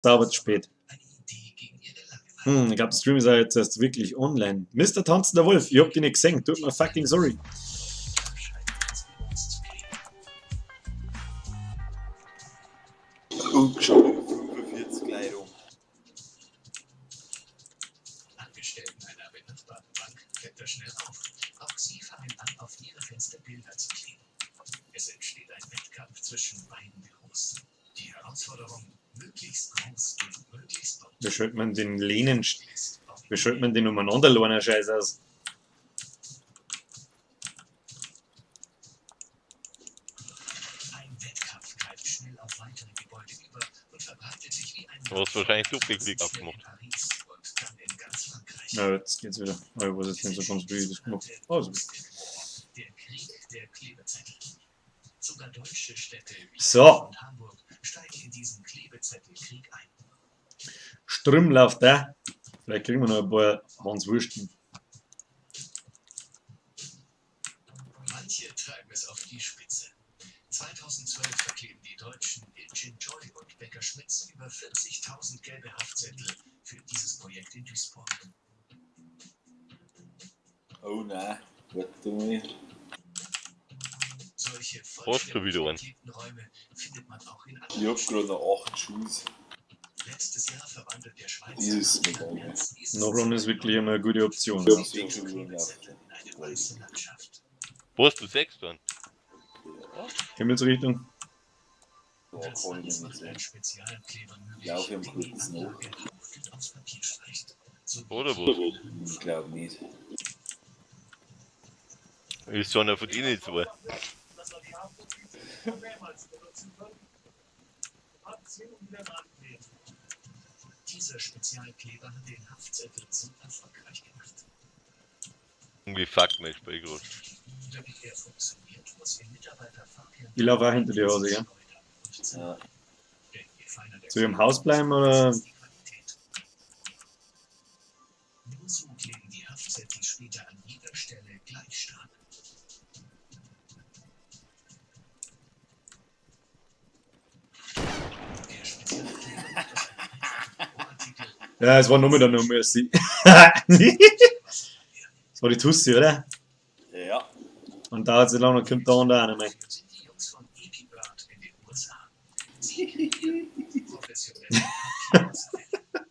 Sauber zu spät. Ich glaube, der Stream ist ja jetzt erst wirklich online. Mr. Tanzender Wolf, ich hab dich nicht gesehen. Tut mir fucking sorry. Und schon 45 gleich rum. Angestellten einer benachbarten Bank fällt das schnell auf. Auch sie fangen an, auf ihre Fenster Bilder zu kleben. Es entsteht ein Wettkampf zwischen beiden Büros. Die Herausforderung, möglichst groß und möglichst bunt. Wie schaut man den Lehnen, wie schaut man den umeinander lohnen Scheiß aus? Ein Wettkampf greift schnell auf weitere Gebäude über und verbreitet sich wie ein... Du hast wahrscheinlich Doppelklick aufgemacht. Paris und dann in ganz Frankreich. Ja, jetzt geht's wieder. Aber ich weiß jetzt nicht so ganz, wie ich das gemacht habe. Also. Der Krieg der Klebezettel. Sogar deutsche Städte wie So. und Hamburg steigen in diesen Klebezettelkrieg ein. Ström läuft da. Vielleicht kriegen wir noch ein paar Hanswürsten. Manche treiben es auf die Spitze. 2012 verkleben die Deutschen Ilcin Joy und Becker Schmitz über 40.000 gelbe Haftzettel für dieses Projekt in Duisburg. Oh nein, warte mal. Solche Brauchst du wieder einen? vollständig Räume findet man auch in Ich anderen hab gerade noch 8 Schuhe. Letztes Jahr verwandelt der Schweizer Dieses Medaille. Nachladen ist wirklich immer eine gute Option. Ich hab's eh schon wieder gemacht. in eine weiße Landschaft. Wo hast du 6 dann? Himmelsrichtung. Ja, Das kann ich alles mir macht nicht ein sagen. Spezialkleber möglich, Ja, wir haben der die kurz Anlage haftet aufs Papier streicht. So Oder wo? Ich glaube nicht. Ist so einer von denen zwei. dass wir die Haftnotizen mehrmals benutzen können. Abziehen und wieder nachkleben. dieser Spezialkleber hat den Haftzettel so erfolgreich gemacht. Irgendwie Fuckmatch bei groß. Damit er funktioniert, muss ihr Mitarbeiter Fabian Ich laufe auch hinter dir Hause, ja? Ja. Zu ihrem Haus bleiben oder? Nur so kleben die Haftzettel später an jeder Stelle gleich stark. Der Spezialkleber macht aus einem Rohartikel Ja, es war nur mit der Nummer. Das war die Tussi, oder? Ja. Und dauert so lange, kommt da und auch nicht mehr. sind die Jungs von EpiBird in den USA. Sie kreieren professionelle Papierwasserfälle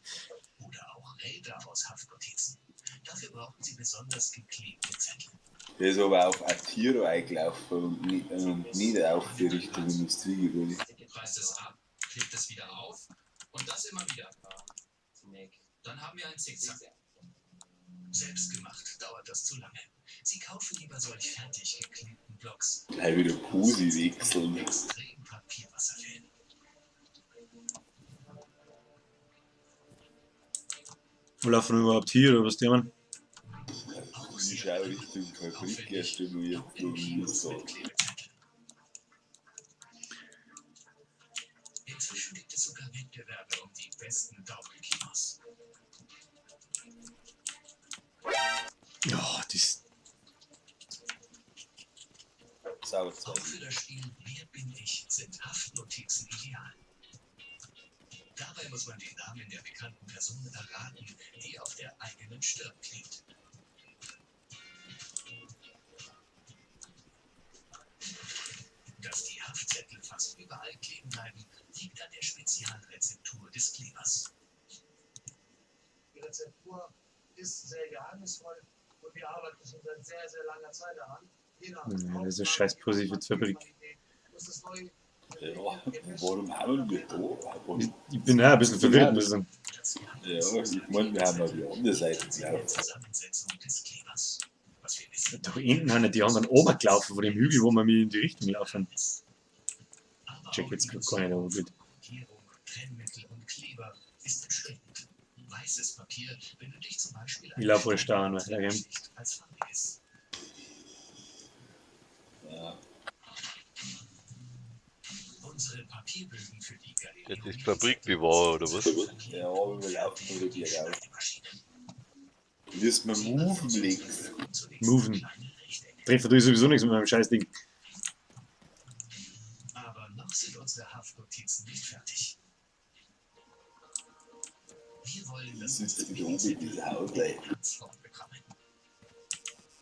oder auch Räder aus Haftnotizen. Dafür brauchen sie besonders geklebte Zettel. Der ist aber auf ein Tier eingelaufen und nicht auf die Richtung Industriegebäude. Reißt es ab, klebt es wieder auf und das immer wieder. Dann haben wir ein Zickzack. Selbstgemacht dauert das zu lange. Sie kaufen lieber solch fertig geklebten Blocks. Gleich wieder Pusi wechseln. Extrem Papierwasserfällen. Wo laufen wir überhaupt hier oder was die haben? Ich schaue Richtung Fabrik erst einmal jetzt noch nie so. Inzwischen gibt es sogar Wettbewerbe um die besten Daumenkinos. Ja, das. Sauer 2. Auch für das Spiel Wer bin ich sind Haftnotizen ideal. Dabei muss man den Namen der bekannten Person erraten, die auf der eigenen Stirn klebt. Dass die Haftzettel fast überall kleben bleiben, liegt an der Spezialrezeptur des Klebers. Die Rezeptur ist sehr geheimnisvoll und wir arbeiten schon seit sehr, sehr langer Zeit daran. Je nach Ja, das ist scheiß Positivfabrik. muss das neu Ja, warum haben wir da? Ich bin auch ein bisschen verwirrt, muss ich sagen. Ja, ich meine, wir haben auf die andere Seite Die gelaufen. Zusammensetzung des Klebers. Was wir wissen, Da hinten haben die anderen oben gelaufen, von dem Hügel, wo wir mir in die Richtung laufen. aber Check auch jetzt die gar nicht, aber gut. Markierung, Trennmittel und Kleber ist beschränkt. Weißes Papier benötigt zum Beispiel Ich laufe wohl starr, ne? Schicht als farbiges. Ja. Unsere Papierbögen für die Galileo Das ist Fabrikbewahrer oder was? Ja, aber wir laufen über die raus. Maschine. Müssen wir moven links. Moven. Treffe tue ich sowieso nichts mit meinem scheiß Ding. Aber noch sind unsere Haftnotizen nicht fertig. Wir wollen das Sitzt wieder oben in dieser Hautlein. Plattform bekommen.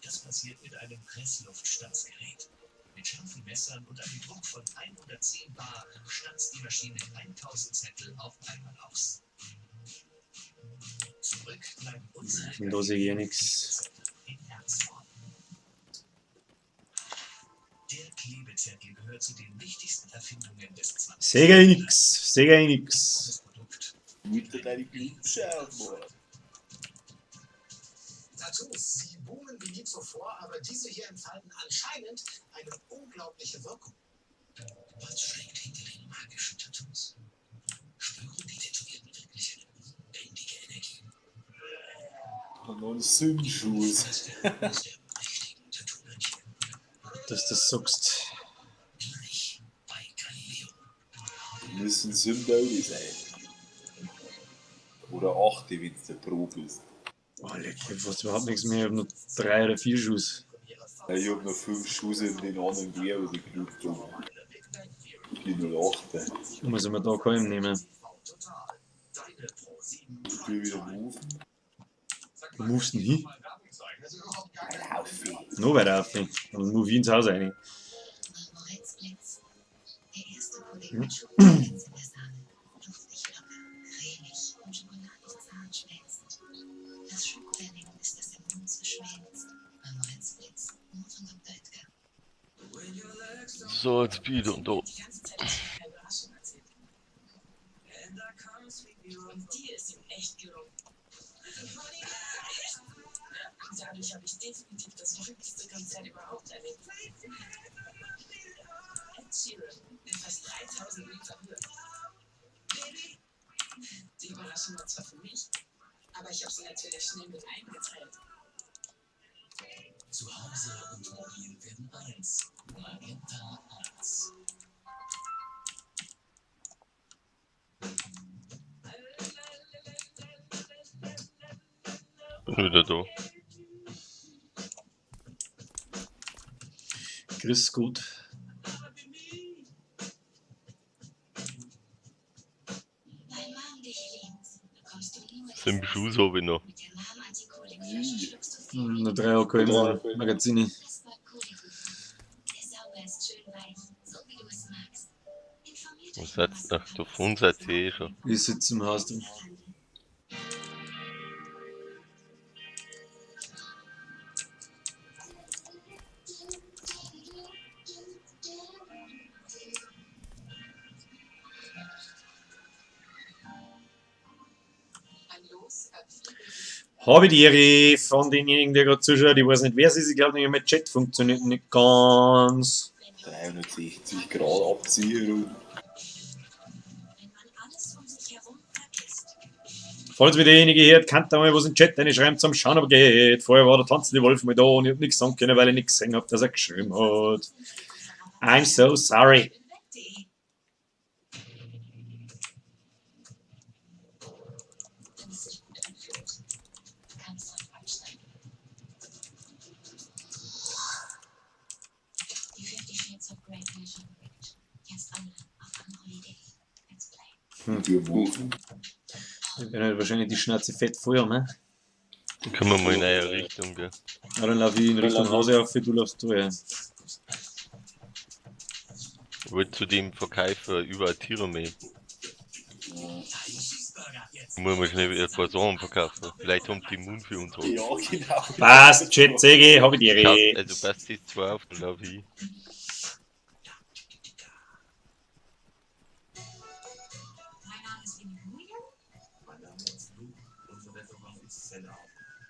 Das passiert mit einem Pressluftstanzgerät. Mit scharfen Messern und einem Druck von 110 Bar stanzt die Maschine 1000 Zettel auf einmal aus. Zurück bleiben unsere Da sehe ich nichts. Zettel in Herzform. Der Klebezettel gehört zu den wichtigsten Erfindungen des 20. Sehe ich nix. Sehe ich nix. Das Produkt. Mit deine Glitzer, Mann. Tattoos, sie boomen wie nie zuvor, aber diese hier entfalten anscheinend eine unglaubliche Wirkung. Was steckt hinter den magischen Tattoos? Spüren die Tätowierten wirklich eine lebendige Energie? Und noch ein Sündschuss. Das werden unsere mächtigen Tattoo-Mönche Dass du das sagst. gleich bei Galileo. Müssen Sündaudi sein. Oder 8, wenn es der Probe ist. Oh, leck, ich hab fast überhaupt nichts mehr. Ich hab noch 3 oder 4 Schuss. Ja, ich hab noch 5 Schuss in den anderen Gewehr oder gekriegt. Die 08. Muss ich mir da keinen nehmen. Ich will wieder moven. Wo movest du denn hin? Ein Haufen. Noch weiter auf. Dann move ich ins Haus rein. Moritz Blitz. Der erste Pudding mit Schokokäse in der Sahne. Duftig locker, cremig und schokoladig zart schmelzend. Das Schokoedding ist das im Mund verschmilzt. Moritz Blitz, nur von Dr. Oetker. So, jetzt Speed und da. Die ganze Zeit ist keine Überraschung erzählt. Und die ist ihm echt gelungen. Dadurch habe ich definitiv das verrückteste Konzert überhaupt erlebt. Ed Sheeran in fast 3000 Meter Höhe. Die Überraschung war zwar für mich, aber ich habe sie natürlich schnell mit eingeteilt. Zu Hause und mobil werden eins. Magenta 1. Bin wieder da. Grüß Gott. Weil Mom dich liebt, bekommst du nur Sind Schuss habe ich noch. mit der Mom Antikolik schluckst du Noch 3 AKM Magazine. Frischback Kolikuchen. Der Sauger ist schön weich, so wie du es magst. Informiert Was euch hat's nach davon seid ihr eh schon. Ich sitze im Haus drin. Ein Los ab 4 Habe ich die Ehre von denjenigen, der gerade zuschaut. Ich weiß nicht, wer es ist. Ich glaube, mein Chat funktioniert nicht ganz. 360 Grad Abzieherung. wenn man alles um sich herum vergisst. Falls mir derjenige hört, kann da mal was im Chat reinschreiben zum Schauen, aber geht. Vorher war der tanzende Wolf mal da und ich habe nichts sagen können, weil ich nichts gesehen habe, dass er geschrieben hat. I'm so sorry. Web.de. Wenn es sich gut anfühlt, kann es dann falsch sein. Die 50 Shades of Grey Fashion Collection. Jetzt online auf Android.de. Let's play. Wir moven. Ich bin halt wahrscheinlich die Schnauze fett voll, ne? Dann können wir mal in eine Richtung gehen. Ja, dann laufe ich in Richtung Hause auf, du laufst da, ja. Ich wollte zu dem Verkäufer überall Tiere mehr. Ich muss mal schnell ein paar Sachen verkaufen. Vielleicht haben die Immun für uns. Ja, genau. Passt, Chat, Säge, habe ich die Schaut, Ehre. also passt das zwar auf, dann laufe ich. Mein Name ist Emilia. Mein Name ist Luke. Unser Restaurant ist Seller.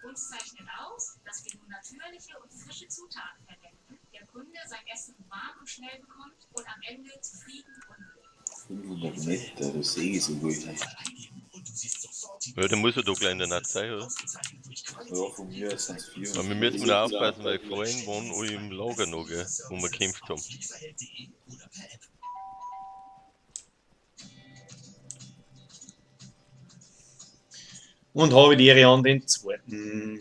Uns zeichnet aus, dass wir nur natürliche und frische Zutaten verwenden. Der Kunde sein Essen warm und schnell bekommt und am Ende zufrieden und glücklich. 500 Meter, das sehe ich so gut. Ja, dann muss er doch gleich in der Nacht sein, oder? Ja, von mir aus sind es 400. Aber wir müssen nur aufpassen, weil vorhin waren alle im Lager noch, gell, wo wir gekämpft haben. Lieferheld.de oder per App. Und habe ich die Ehre an den zweiten.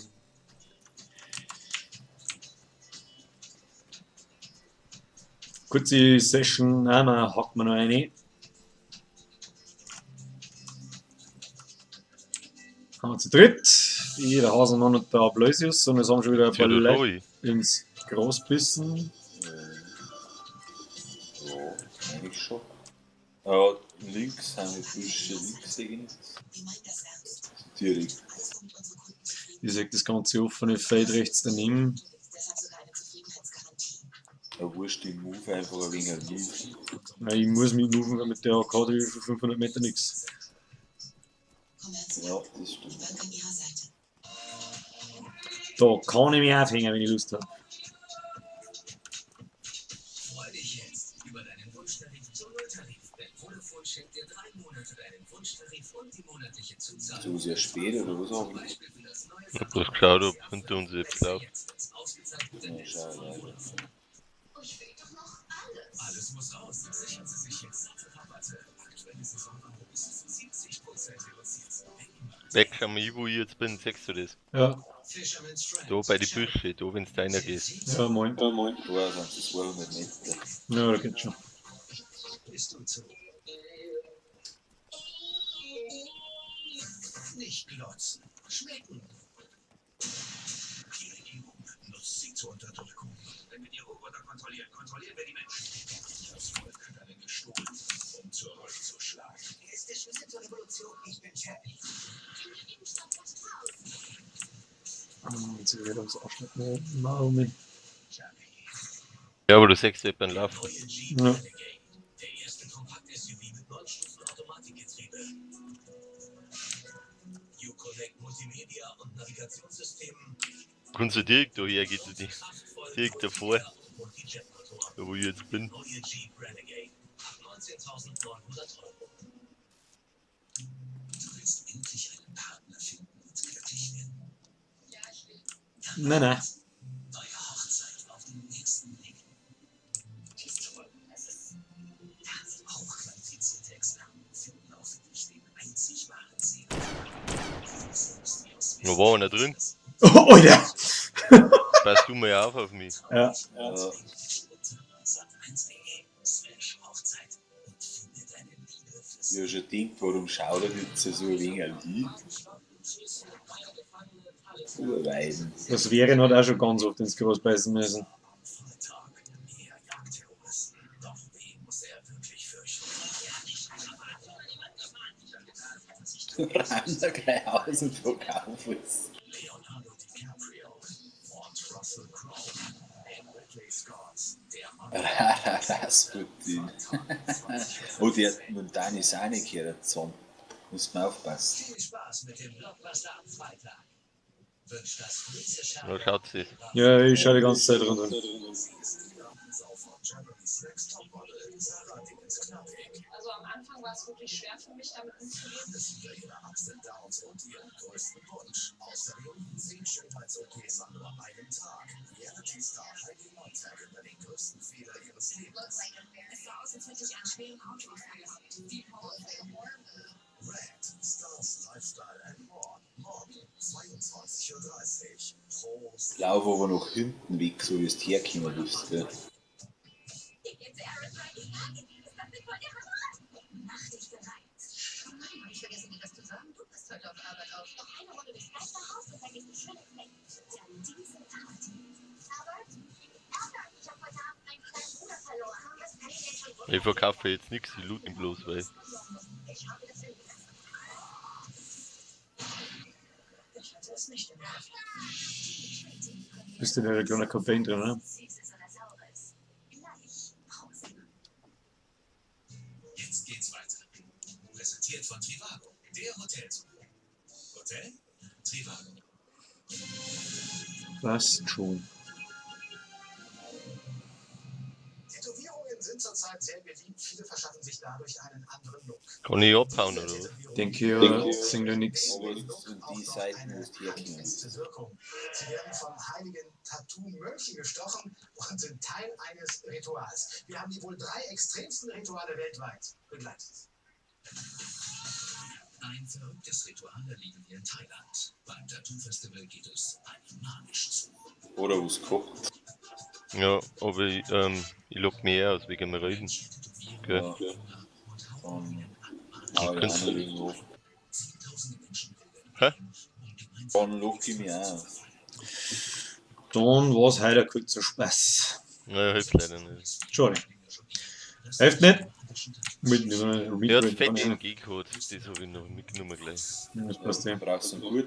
Kurze Session, einmal hackt man noch eine. Haben wir zu dritt. Der Haselmann und der Blösius. Und jetzt haben wir schon wieder ein paar Tja, da Leute ich. ins Großbissen. Ja, eigentlich schon. Ja, links haben wir Büsche links irgendwie. Wie meint das ernst? Direkt. Alles, womit unsere Kunden zufrieden Ich sehe das ganze offene Feld rechts daneben. sind. Deshalb sogar eine Zufriedenheitsgarantie. Ja, wurscht, ich move einfach ein wenig links. Nein, ich muss mich moven, weil mit der AK für 500 Meter nichts. Kommerziell. Ja, das Die stimmt. Bank an ihrer Seite. Da kann ich mich aufhängen, wenn ich Lust habe. Freu dich jetzt über deinen Wunschtarif zum Nulltarif. Denn Vodafone schenkt dir 3 Monate deinen Wunschtarif und die monatliche Zuzahlung. So sehr spät oder was auch Zum immer. Beispiel für das neue Ich hab bloß geschaut, ob hinter uns etwas läuft. jetzt ins ausgezeichnete Ja, Netz schau, von leider. Vodafone. Euch fehlt doch noch alles. Alles muss raus. Sichern Sie sich jetzt satte Rabatte. Aktuelle Saisonware bis zu 70% reduziert. Weg, schau mal, wo ich jetzt bin, siehst du das? Ja, Fisherman's Friend. Da bei den Büschen, da wenn's deiner geht. ja, moin. Da sind es 200 Meter. Ja, da geht's schon. Bist du zu? Nicht glotzen. Schmecken. Die Regierung nutzt sie zur Unterdrückung. Wenn wir die Roboter kontrollieren, kontrollieren wir die Menschen. Das Volk hat alle gestohlen, um zurückzuschlagen. Er ist der Schlüssel zur Revolution. Ich bin Champion. Jetzt will ich das Ausschnitt mal um mich. Ja, aber du siehst etwa einen Lauf. Neue Jeep Ja. Renegade. Der erste Kompakt-SUV mit 9 Stufen Automatikgetriebe. Uconnect Multimedia und Navigationssystemen. Kannst du direkt da hergehen zu dir. Kraftvoll Direkt davor, und die Jetmotoren. da wo ich jetzt bin. Neue Jeep Renegade. Ab 19.900 €. Du willst endlich einen Partner finden und glücklich werden. Ja, ich will. Nein, nein. Neue Hochzeit auf den nächsten Blick. Die ist toll. Es ist Wahnsinn. Hochqualifizierte Experten finden auch für dich den einzig wahren Segen. Wo war einer drin? Oh, Alter! Pass du mal auf mich. Ja, Ja, Sat1.de/Hochzeit und finde deine Liebe fürs ich habe schon gedacht, warum schaut er jetzt so ein wenig an die? Urweiden. das Wären hat auch schon ganz oft ins Groß beißen müssen. Tag. Mehr Jagdterroristen. Doch wen muss er wirklich fürchten? Ran da gleich aus und verkauf es. Leonardo DiCaprio und Russell Crowe in Ridley Scott's Der Mann. Rasputin. Oh, die hat mit Dani Sane gehört zusammen. Muss man aufpassen. Viel Spaß mit dem Blockbuster am Freitag. Wünscht das Fritze Da schaut sie. Ja, ich schaue die ganze Zeit runter. Also am Anfang war es wirklich schwer für mich, damit umzugehen. Es sah aus, als hätte ich einen schweren Autounfall gehabt. Die Red Stars Lifestyle and More. Morgen 22:30 Uhr. Prost. Lauf aber nach hinten weg, so wie es herkommen bist. Gell? Mach dich bereit. Oh nein, hab ich vergessen, dir das zu sagen? Du bist heute auf Arbeit auf. Doch eine Runde durchs ganze Haus und vergisst die schöne Fleck. Dann diese Arbeit. Albert, ich hab heute Abend meinen kleinen Bruder verloren. Was kann ich denn schon Ich verkaufe jetzt nichts, ich loot ihn bloß, weil. Ich habe das in Ich hatte es nicht im Kopf. Bist du in der kleinen Campaign drin, ne? Süßes oder Saures. Gleich. Pause. Jetzt geht's weiter. Präsentiert von Trivago, der Hotelsuche. Hotel Trivago. Passt schon. Tätowierungen sind zurzeit sehr beliebt. Viele verschaffen sich dadurch einen anderen Look. Kann ich abhauen oder was? Denke ja, singt ja nix. Aber und die Seiten, wo es herkommen ist. Feste Wirkung. Sie werden von heiligen Tattoo-Mönchen gestochen und sind Teil eines Rituals. Wir haben die wohl 3 extremsten Rituale weltweit begleitet. Ein verrücktes Ritual erleben wir in Thailand. Beim Tattoo-Festival geht es animalisch zu. Oder wo es kocht. Ja, aber ich lock mich eher aus wegen dem Reden. Okay. Ja. Dann hau ich kannst einer du- irgendwo. 10.000 Menschen bilden Dann lock ich mich auch. Dann war es heute ein kurzer Spaß. Naja, hilft leider nicht. Schade. Hilft nicht. Mit Er hat Redrate fette kann ich Energie gehabt, das habe ich noch mitgenommen gleich. Das passt ja. Du brauchst einen gut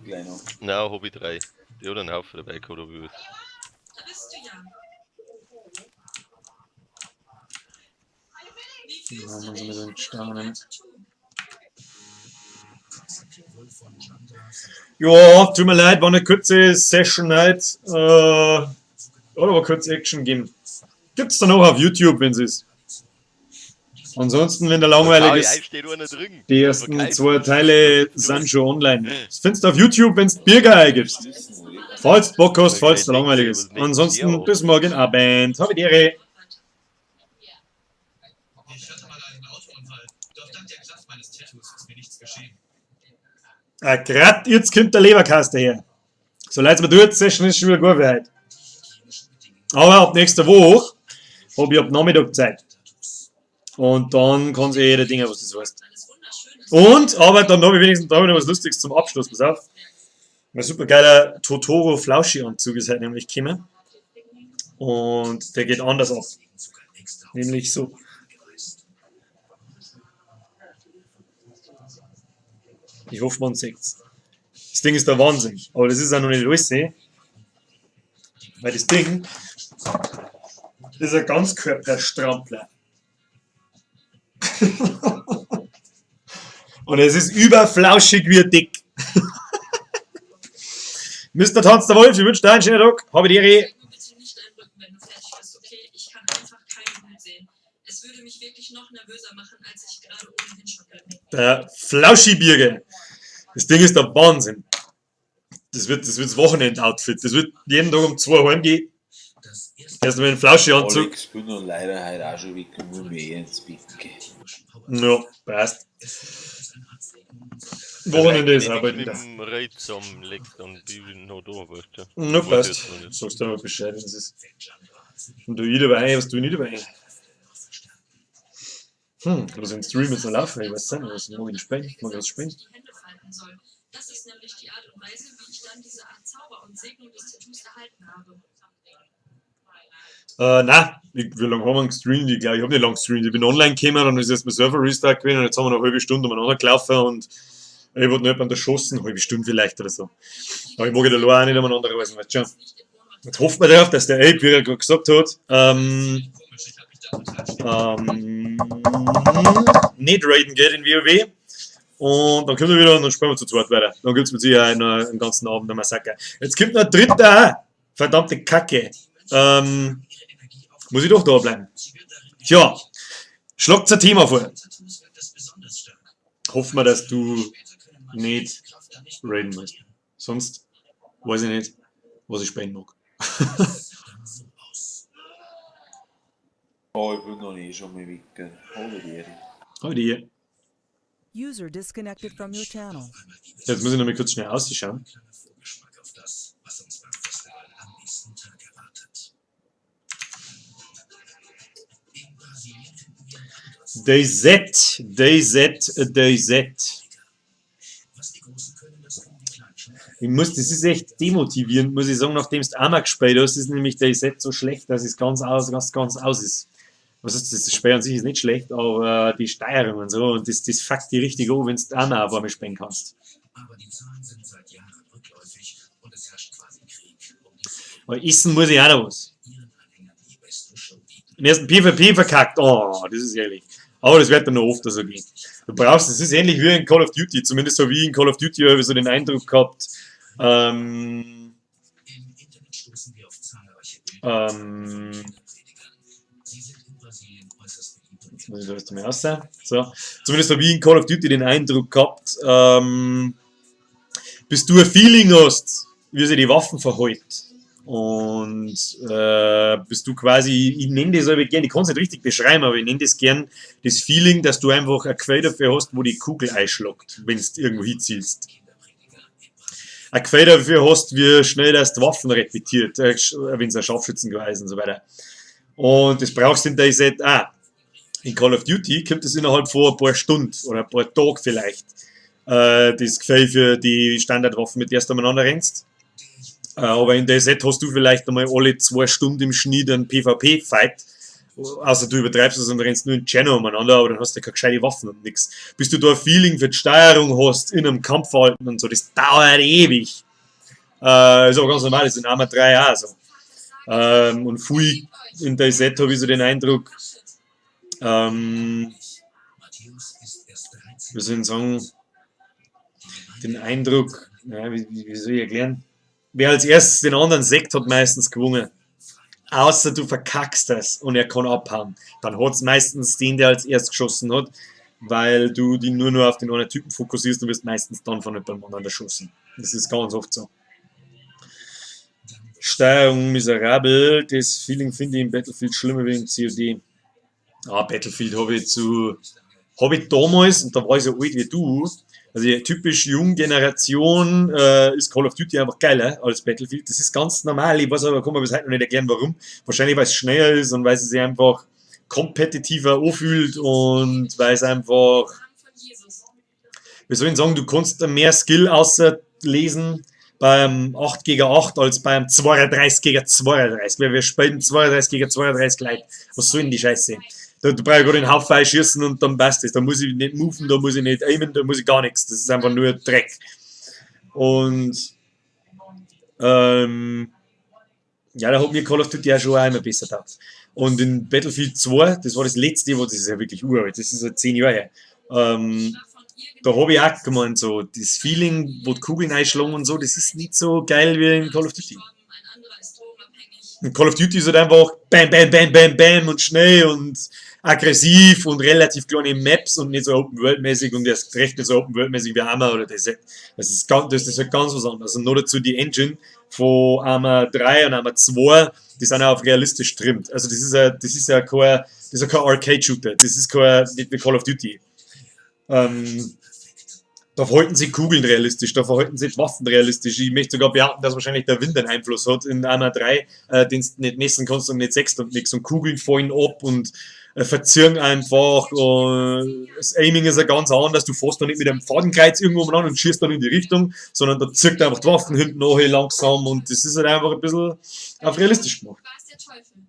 gleich noch. Nein, habe ich 3. Die hat einen Haufen dabei gehabt, aber ich weiß. Da bist du ja. Wie Ja, fühlst du man dich? soll mit den Stangen. Ja, tut mir leid, war eine kurze Session heute. Oder war kurz Action geben. Gibt's dann auch auf YouTube, wenn es ist. Ansonsten, wenn der langweilig ist, steht einer drin. die ersten 2 Teile sind schon online. Das findest du auf YouTube, wenn du Birger eingibst. Falls du Bock hast, falls der langweilig ist. Ansonsten bis morgen Abend. Habe die Ehre. Ich hatte mal einen Autounfall. Doch dank der Kraft meines Tattoos ist mir nichts geschehen. Grad jetzt kommt der Leberkasten her. So leid es mir tut, Session ist schon wieder gut für heute. Aber ab nächster Woche habe ich ab Nachmittag Zeit. Und dann kann sich jeder Dinge, was das heißt. Und, aber dann habe ich wenigstens da noch was Lustiges zum Abschluss. Pass auf. Ein super geiler Totoro Flauschi-Anzug ist halt nämlich gekommen. Und der geht anders ab. Nämlich so. Ich hoffe, man sieht's. Das Ding ist der Wahnsinn. Aber das ist auch noch nicht alles. Weil das Ding ist ein Ganzkörperstrampler. Und es ist überflauschig wie dick. Mr. Tanz der Wolf, ich wünsche dir einen schönen Tag. Habe die Ehre. Bitte nicht einrücken, wenn du fertig bist, okay? Ich kann einfach kein Bild sehen. Es würde mich wirklich noch nervöser machen, als ich gerade ohnehin schon bin. Der Flauschi-Birge. Das Ding ist der Wahnsinn. Das wird das Wochenend-Outfit. Das wird jeden Tag um 2 heimgehen. Erst mit einem Flauschi-Anzug. Alex, ich bin noch leider heute auch schon weg und will mir ins Bett gehen. Ja, passt. Wochenende ist Arbeit Mit wieder. dem Reit zusammenlegt, dann bin ich noch da, weißt du. Na, Weiß passt. jetzt noch nicht. Sagst du mal Bescheid, wenn es ist. Und du ich dabei, was du nicht dabei. Was im Stream jetzt noch laufen? Ich weiß nicht, was mag ich spielen? Mag ich was spielen? Die Hände falten soll. Das ist nämlich die Art und Weise, wie ich dann diese Art Zauber und Segnung des Tattoos erhalten habe. Nein, wie lange haben wir gestreamt? Ich glaube, ich habe nicht lange gestreamt. Ich bin online gekommen, dann ist jetzt mein Server Restart gewesen und jetzt haben wir noch eine halbe Stunde umeinander gelaufen und ich wurde nicht erschossen, eine halbe Stunde vielleicht oder so. Aber ich mag den auch nicht umeinander reisen, weißt du schon. Jetzt hofft man darauf, dass der Ape, wie er gerade gesagt hat, nicht raiden geht in WoW. Und dann kommt er wieder und dann spielen wir zu zweit weiter. Dann gibt es mit Sicherheit noch einen ganzen Abend ein Massaker. Jetzt kommt noch ein dritter auch. Verdammte Kacke. Muss ich doch da bleiben. Tja, schlagt's ein Thema vor. Hoffen wir, dass du nicht raiden musst. Sonst weiß ich nicht, was ich spielen mag. Oh, ich bin noch nicht schon mal weg. Habe die Ehre. Habe die hier. User disconnected from your channel. Jetzt muss ich noch mal kurz schnell ausschauen. Vorgeschmack auf das, was uns beim Festival am nächsten Tag erwartet. In Brasilien finden wir ein anderes. DayZ. Was die Großen können, das können die Kleinen schon. Das ist echt demotivierend, muss ich sagen, nachdem du einmal gespielt hast, ist nämlich DayZ so schlecht, dass es ganz aus ist. Was ist das? Das Spiel an sich ist nicht schlecht, aber die Steuerung und so, und das fuckt die richtig an, wenn du einmal auf einmal spielen kannst. Aber die Zahlen sind seit Jahren rückläufig und es herrscht quasi Krieg, um die Aber essen muss ich auch noch was. ihren Anhängern die beste Show bieten. Den ersten PvP verkackt, oh, das ist ehrlich. Aber das wird dann noch oft so gehen. Du brauchst, das ist ähnlich wie in Call of Duty, zumindest so wie in Call of Duty habe ich so den Eindruck gehabt, Im Internet stoßen wir auf zahlreiche Bilder von Predigern. Sie sind in Brasilien äußerst beliebt. jetzt muss ich da erst einmal raus sein. So. Zumindest habe ich in Call of Duty den Eindruck gehabt, bis du ein Feeling hast, wie sich die Waffen verhalten. Und bis du quasi, ich nenne das aber gerne, ich kann es nicht richtig beschreiben, aber ich nenne das gern das Feeling, dass du einfach ein Quell dafür hast, wo die Kugel einschlägt, wenn du irgendwo hinzielst. Ein Quell dafür hast, wie schnell das die Waffen repetiert, wenn es ein Scharfschützengewehr ist und so weiter. Und das brauchst du in der Set auch. In Call of Duty kommt es innerhalb von ein paar Stunden oder ein paar Tagen vielleicht. das Gefäll für die Standardwaffen, mit der du umeinander rennst. Aber in der Set hast du vielleicht einmal alle 2 Stunden im Schnitt einen PvP-Fight. Also du übertreibst es und rennst nur in Channel umeinander, aber dann hast du keine gescheite Waffen und nichts. Bis du da ein Feeling für die Steuerung hast, in einem Kampfverhalten und so, das dauert ewig. Ist aber ganz normal, das ist in Arma 3 auch so. Und viel in der Set habe ich so den Eindruck, wie soll ich sagen, den Eindruck, ja, wie soll ich erklären? Wer als erstes den anderen Sekt hat meistens gewonnen. Außer du verkackst das und er kann abhauen. Dann hat es meistens den, der als erstes geschossen hat, weil du die nur auf den einen Typen fokussierst und wirst meistens dann von jemandem anderen erschossen. Das ist ganz oft so. Steuerung miserabel, das Feeling finde ich im Battlefield schlimmer wie im COD. Battlefield habe ich damals, und da war ich so alt wie du, also die typisch junge Generation ist Call of Duty einfach geiler als Battlefield. Das ist ganz normal, ich weiß aber, kann man bis heute noch nicht erklären, warum. Wahrscheinlich, weil es schneller ist und weil es sich einfach kompetitiver anfühlt und weil es einfach, wie soll ich sagen, du kannst mehr Skill auslesen beim 8 gegen 8 als beim 32 gegen 32, weil wir spielen 32 gegen 32 gleich. Was soll denn die Scheiße? Da brauche ich gerade den Haufen schießen und dann passt es. Da muss ich nicht moven, da muss ich nicht aimen, da muss ich gar nichts. Das ist einfach nur Dreck. Und ja, da hat mir Call of Duty auch schon einmal besser gedacht. Und in Battlefield 2, das war das letzte, das ist ja wirklich uralt, das ist ja 10 Jahre her. Da habe ich auch gemeint, so, das Feeling, wo die Kugeln einschlagen und so, das ist nicht so geil wie in Call of Duty. In Call of Duty ist halt einfach bam, bam, bam, bam, bam und schnell und aggressiv und relativ kleine Maps und nicht so Open-World-mäßig und erst recht nicht so Open-World-mäßig wie Arma oder das. Das ist halt ganz was anderes. Und noch dazu die Engine von Arma 3 und Arma 2, die sind auch auf realistisch trimmt. Also das ist ja kein Arcade-Shooter, das ist nicht wie Call of Duty. Da verhalten sich Kugeln realistisch, da verhalten sich Waffen realistisch. Ich möchte sogar behaupten, dass wahrscheinlich der Wind einen Einfluss hat in Arma 3, den du nicht messen kannst und nicht sechst und nichts. Und Kugeln fallen ab und verziehen einfach. Das Aiming ist ja ganz anders. Du fährst da nicht mit einem Fadenkreuz irgendwo an und schießt dann in die Richtung, sondern da zirkt einfach die Waffen hinten nachher langsam und das ist halt einfach ein bisschen auf realistisch gemacht.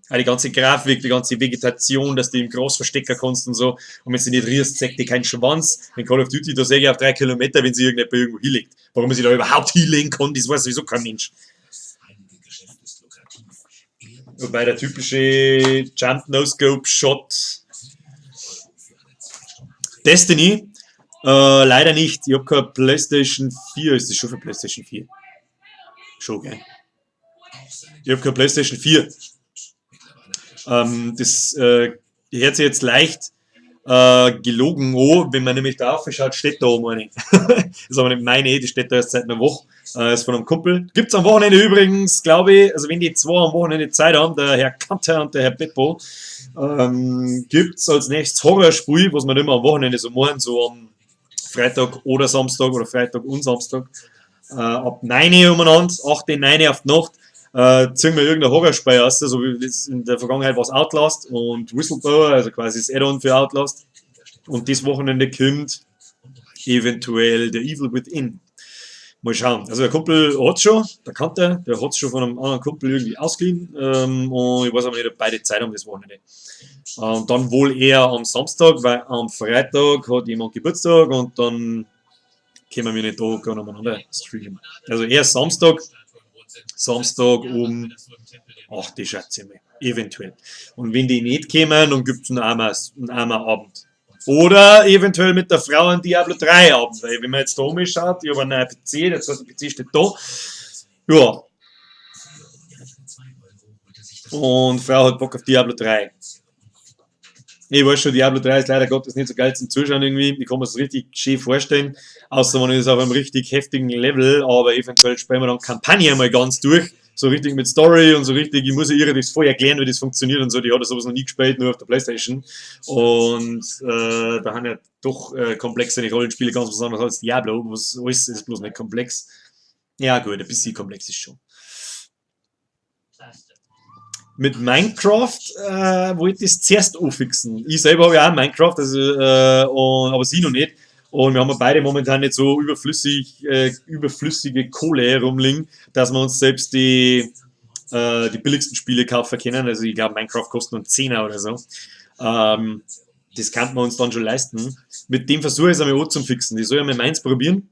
Auch die ganze Grafik, die ganze Vegetation, dass du im Gras verstecken kannst und so. Und wenn du nicht riechst, zeigt dir keinen Schwanz. In Call of Duty, da sehe ich auf 3 Kilometer, wenn sich irgendjemand irgendwo hinlegt. Warum man sich da überhaupt hinlegen kann, das weiß sowieso kein Mensch. Wobei der typische Jump-No-Scope-Shot Destiny, leider nicht. Ich habe keine PlayStation 4. Ist das schon für PlayStation 4? Schon, gell? Ich habe keine PlayStation 4. Das hört sich jetzt leicht gelogen an, wenn man nämlich da aufschaut, steht da oben eine. Das ist aber nicht meine, die steht da erst seit einer Woche. Ist von einem Kumpel. Gibt es am Wochenende übrigens, glaube ich, also wenn die zwei am Wochenende Zeit haben, der Herr Kanter und der Herr Beppo, gibt es als nächstes Horrorspiel, was man immer am Wochenende so machen, so am Freitag oder Samstag oder Freitag und Samstag, ab 9 Uhr umeinander, 8 Uhr, 9 Uhr auf die Nacht, ziehen wir irgendein Horrorspiel aus, so wie das in der Vergangenheit war es Outlast und Whistleblower, also quasi das Add-on für Outlast. Und das Wochenende kommt eventuell der Evil Within. Mal schauen. Also der Kumpel hat schon, der kannte, der hat es schon von einem anderen Kumpel irgendwie ausgeliehen. Und ich weiß aber nicht, ob beide Zeit haben das Wochenende. Und dann wohl eher am Samstag, weil am Freitag hat jemand Geburtstag und dann können wir nicht da umeinander streamen. Also eher Samstag um 8 Uhr, schätze ich mal. Eventuell. Und wenn die nicht kommen, dann gibt es einen armen Abend. Oder eventuell mit der Frau einen Diablo 3 Abend. Weil wenn man jetzt da umschaut, ich habe einen neuen PC, der zweite PC steht da. Ja. Und die Frau hat Bock auf Diablo 3. Ich weiß schon, Diablo 3 ist leider Gottes nicht so geil zum Zuschauen irgendwie. Ich kann mir das richtig schön vorstellen. Außer man ist auf einem richtig heftigen Level, aber eventuell spielen wir dann Kampagne mal ganz durch. So richtig mit Story und so richtig, ich muss ihr das voll erklären, wie das funktioniert und so. Die hat sowas noch nie gespielt, nur auf der Playstation. Und da haben ja doch komplexere Rollenspiele ganz was anderes als Diablo. Was alles ist bloß nicht komplex. Ja gut, ein bisschen komplex ist schon. Mit Minecraft wollte ich es zuerst anfixen. Ich selber habe ja auch Minecraft, also, aber sie noch nicht. Und wir haben beide momentan nicht so überflüssige Kohle rumliegen, dass wir uns selbst die billigsten Spiele kaufen können. Also ich glaube, Minecraft kostet nur 10er oder so. Das kann man uns dann schon leisten. Mit dem versuche ich es einmal zu fixen. Ich soll ja mal meins probieren.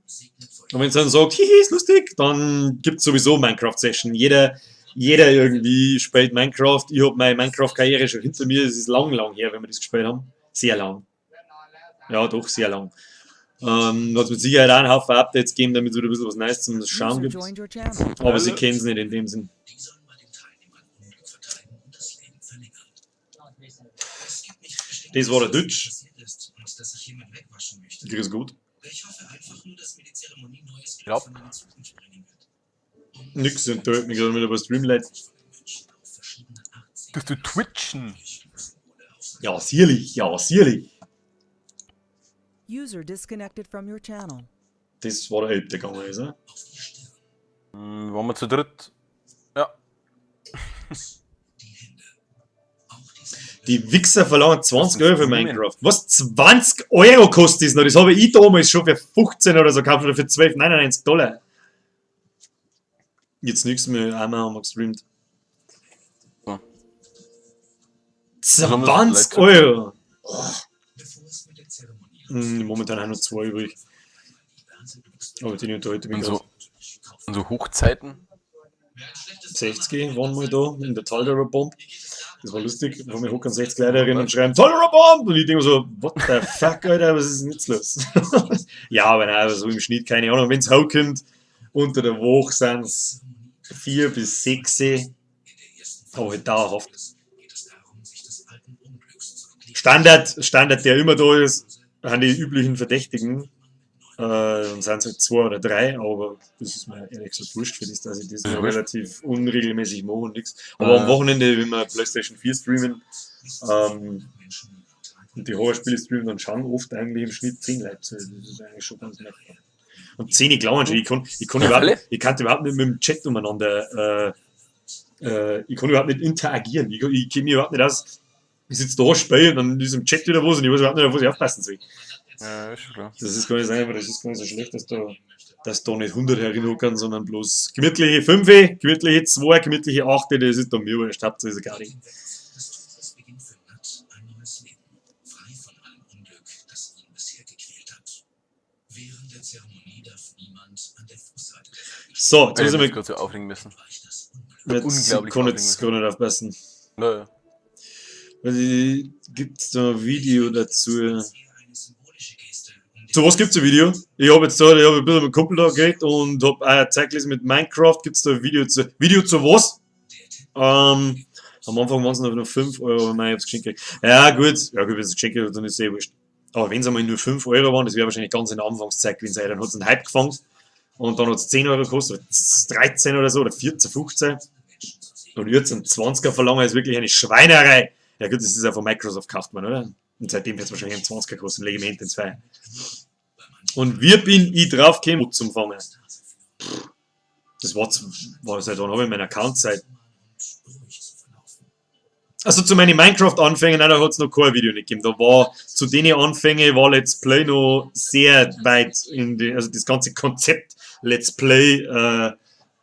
Und wenn es dann sagt, hihi, ist lustig, dann gibt es sowieso Minecraft-Session. Jeder irgendwie spielt Minecraft. Ich habe meine Minecraft-Karriere schon hinter mir. Es ist lang her, wenn wir das gespielt haben. Sehr lang. Ja, doch, sehr lang. Hat mit Sicherheit auch einen Haufen Updates geben, damit es wieder ein bisschen was Neues zum Schauen User gibt. joined your channel. Aber sie kennen es nicht in dem Sinn. Die sollen bei den Teilnehmern Unglück vertreiben und das Leben verlängern. Es gibt nicht bestimmt, Das war der was Deutsch. passiert ist und dass sich jemand wegwaschen möchte. Grüß gut. Ich hoffe einfach nur, dass mir die Zeremonie neues Ja. Glück für meine Zukunft bringen wird. Nix, und da hört mich gerade wieder bei Streamlight. Menschen auf verschiedene Art sehen. Dass du twitchen. Ja, sierlich, ja, sierlich. User disconnected from your channel. Das war der Hälfte gegangen, ist, ne? Waren wir zu dritt? Ja. Die Wichser verlangen 20 Euro für Minecraft. Was? 20 Euro kostet das noch? Das habe ich damals schon für 15 oder so gekauft oder für 12,99 $. Jetzt nichts mehr, einmal haben wir gestreamt. Ja. 20 Euro! Bevor es mit der Zeremonie Momentan haben nur 2 übrig. Aber die unterhalte mich Und gerade. so, und so Hochzeiten. 60 waren mal da in der Talderer Bomb. Das war lustig. Da haben wir hocken 60 Leute rein und schreiben Talderer Bomb! Und ich denke mir so, what the fuck, Alter, was ist denn jetzt los? Ja, aber nein, so im Schnitt, keine Ahnung. Wenn es hochkommt, unter der Woche sind es 4 bis 6. Aber halt dauerhaft. Standard, der immer da ist, haben die üblichen Verdächtigen. Dann sind es halt 2 oder 3, aber das ist mir ehrlich gesagt wurscht für das, dass ich das noch relativ unregelmäßig mache und nichts. Aber am Wochenende, wenn wir PlayStation 4 streamen und die Horrorspiele streamen, dann schauen oft eigentlich im Schnitt 10 Leute. Das ist eigentlich schon ganz nett. Und 10 klauen schon. Ich kann überhaupt nicht mit dem Chat umeinander, ich kann überhaupt nicht interagieren. Ich kenne mich überhaupt nicht aus. Ich sitze da, spiele und dann ist im Chat wieder was und ich weiß überhaupt nicht, auf was ich aufpassen soll. Ja, ist schon klar. Das ist gar nicht sein, aber das ist gar nicht so schlecht, dass da nicht 100 herinhockern, sondern bloß gemütliche 5, gemütliche 2, gemütliche 8, das ist da mir wurscht, Hauptsache ist gar nicht. Das Beginn für Nat ein neues Leben, frei von allem Unglück, das ihn bisher gequält hat. Während der Zeremonie darf niemand an der Fußseite der Familie So, jetzt Ich müssen hätte wir kurz so aufregen müssen. weicht das Unglück. jetzt unglaublich kann jetzt gar nicht aufpassen. Naja. Gibt es da ein Video dazu? Eher eine symbolische Geste, um Zu was gibt es ein Video? Ich habe jetzt da, ich habe ein bisschen mit dem Kumpel da geredet und habe auch Zeit gelesen mit Minecraft. Gibt es da ein Video zu? Video zu was? Am Anfang waren es noch 5 Euro, aber ich habe es geschenkt gekriegt. Ja, gut, wenn es geschenkt wird, dann ist es eh wurscht. Aber wenn es einmal nur 5 Euro waren, das wäre wahrscheinlich ganz in der Anfangszeit gewesen sein. Dann hat es einen Hype gefangen und dann hat es 10 Euro gekostet, oder 13 oder so, oder 14, 15. Und jetzt einen 20er verlangen, ist wirklich eine Schweinerei. Ja gut, das ist ja von Microsoft gekauft worden, oder? Und seitdem wird es wahrscheinlich einen 20er kosten, Legiment in 2. Und wie bin ich drauf gekommen zum Fangen? Das war seit wann habe ich meinen Account seit. Also zu meinen Minecraft-Anfängen, da hat es noch kein Video nicht gegeben. Da war zu den Anfängen war Let's Play noch sehr weit in die, also das ganze Konzept Let's Play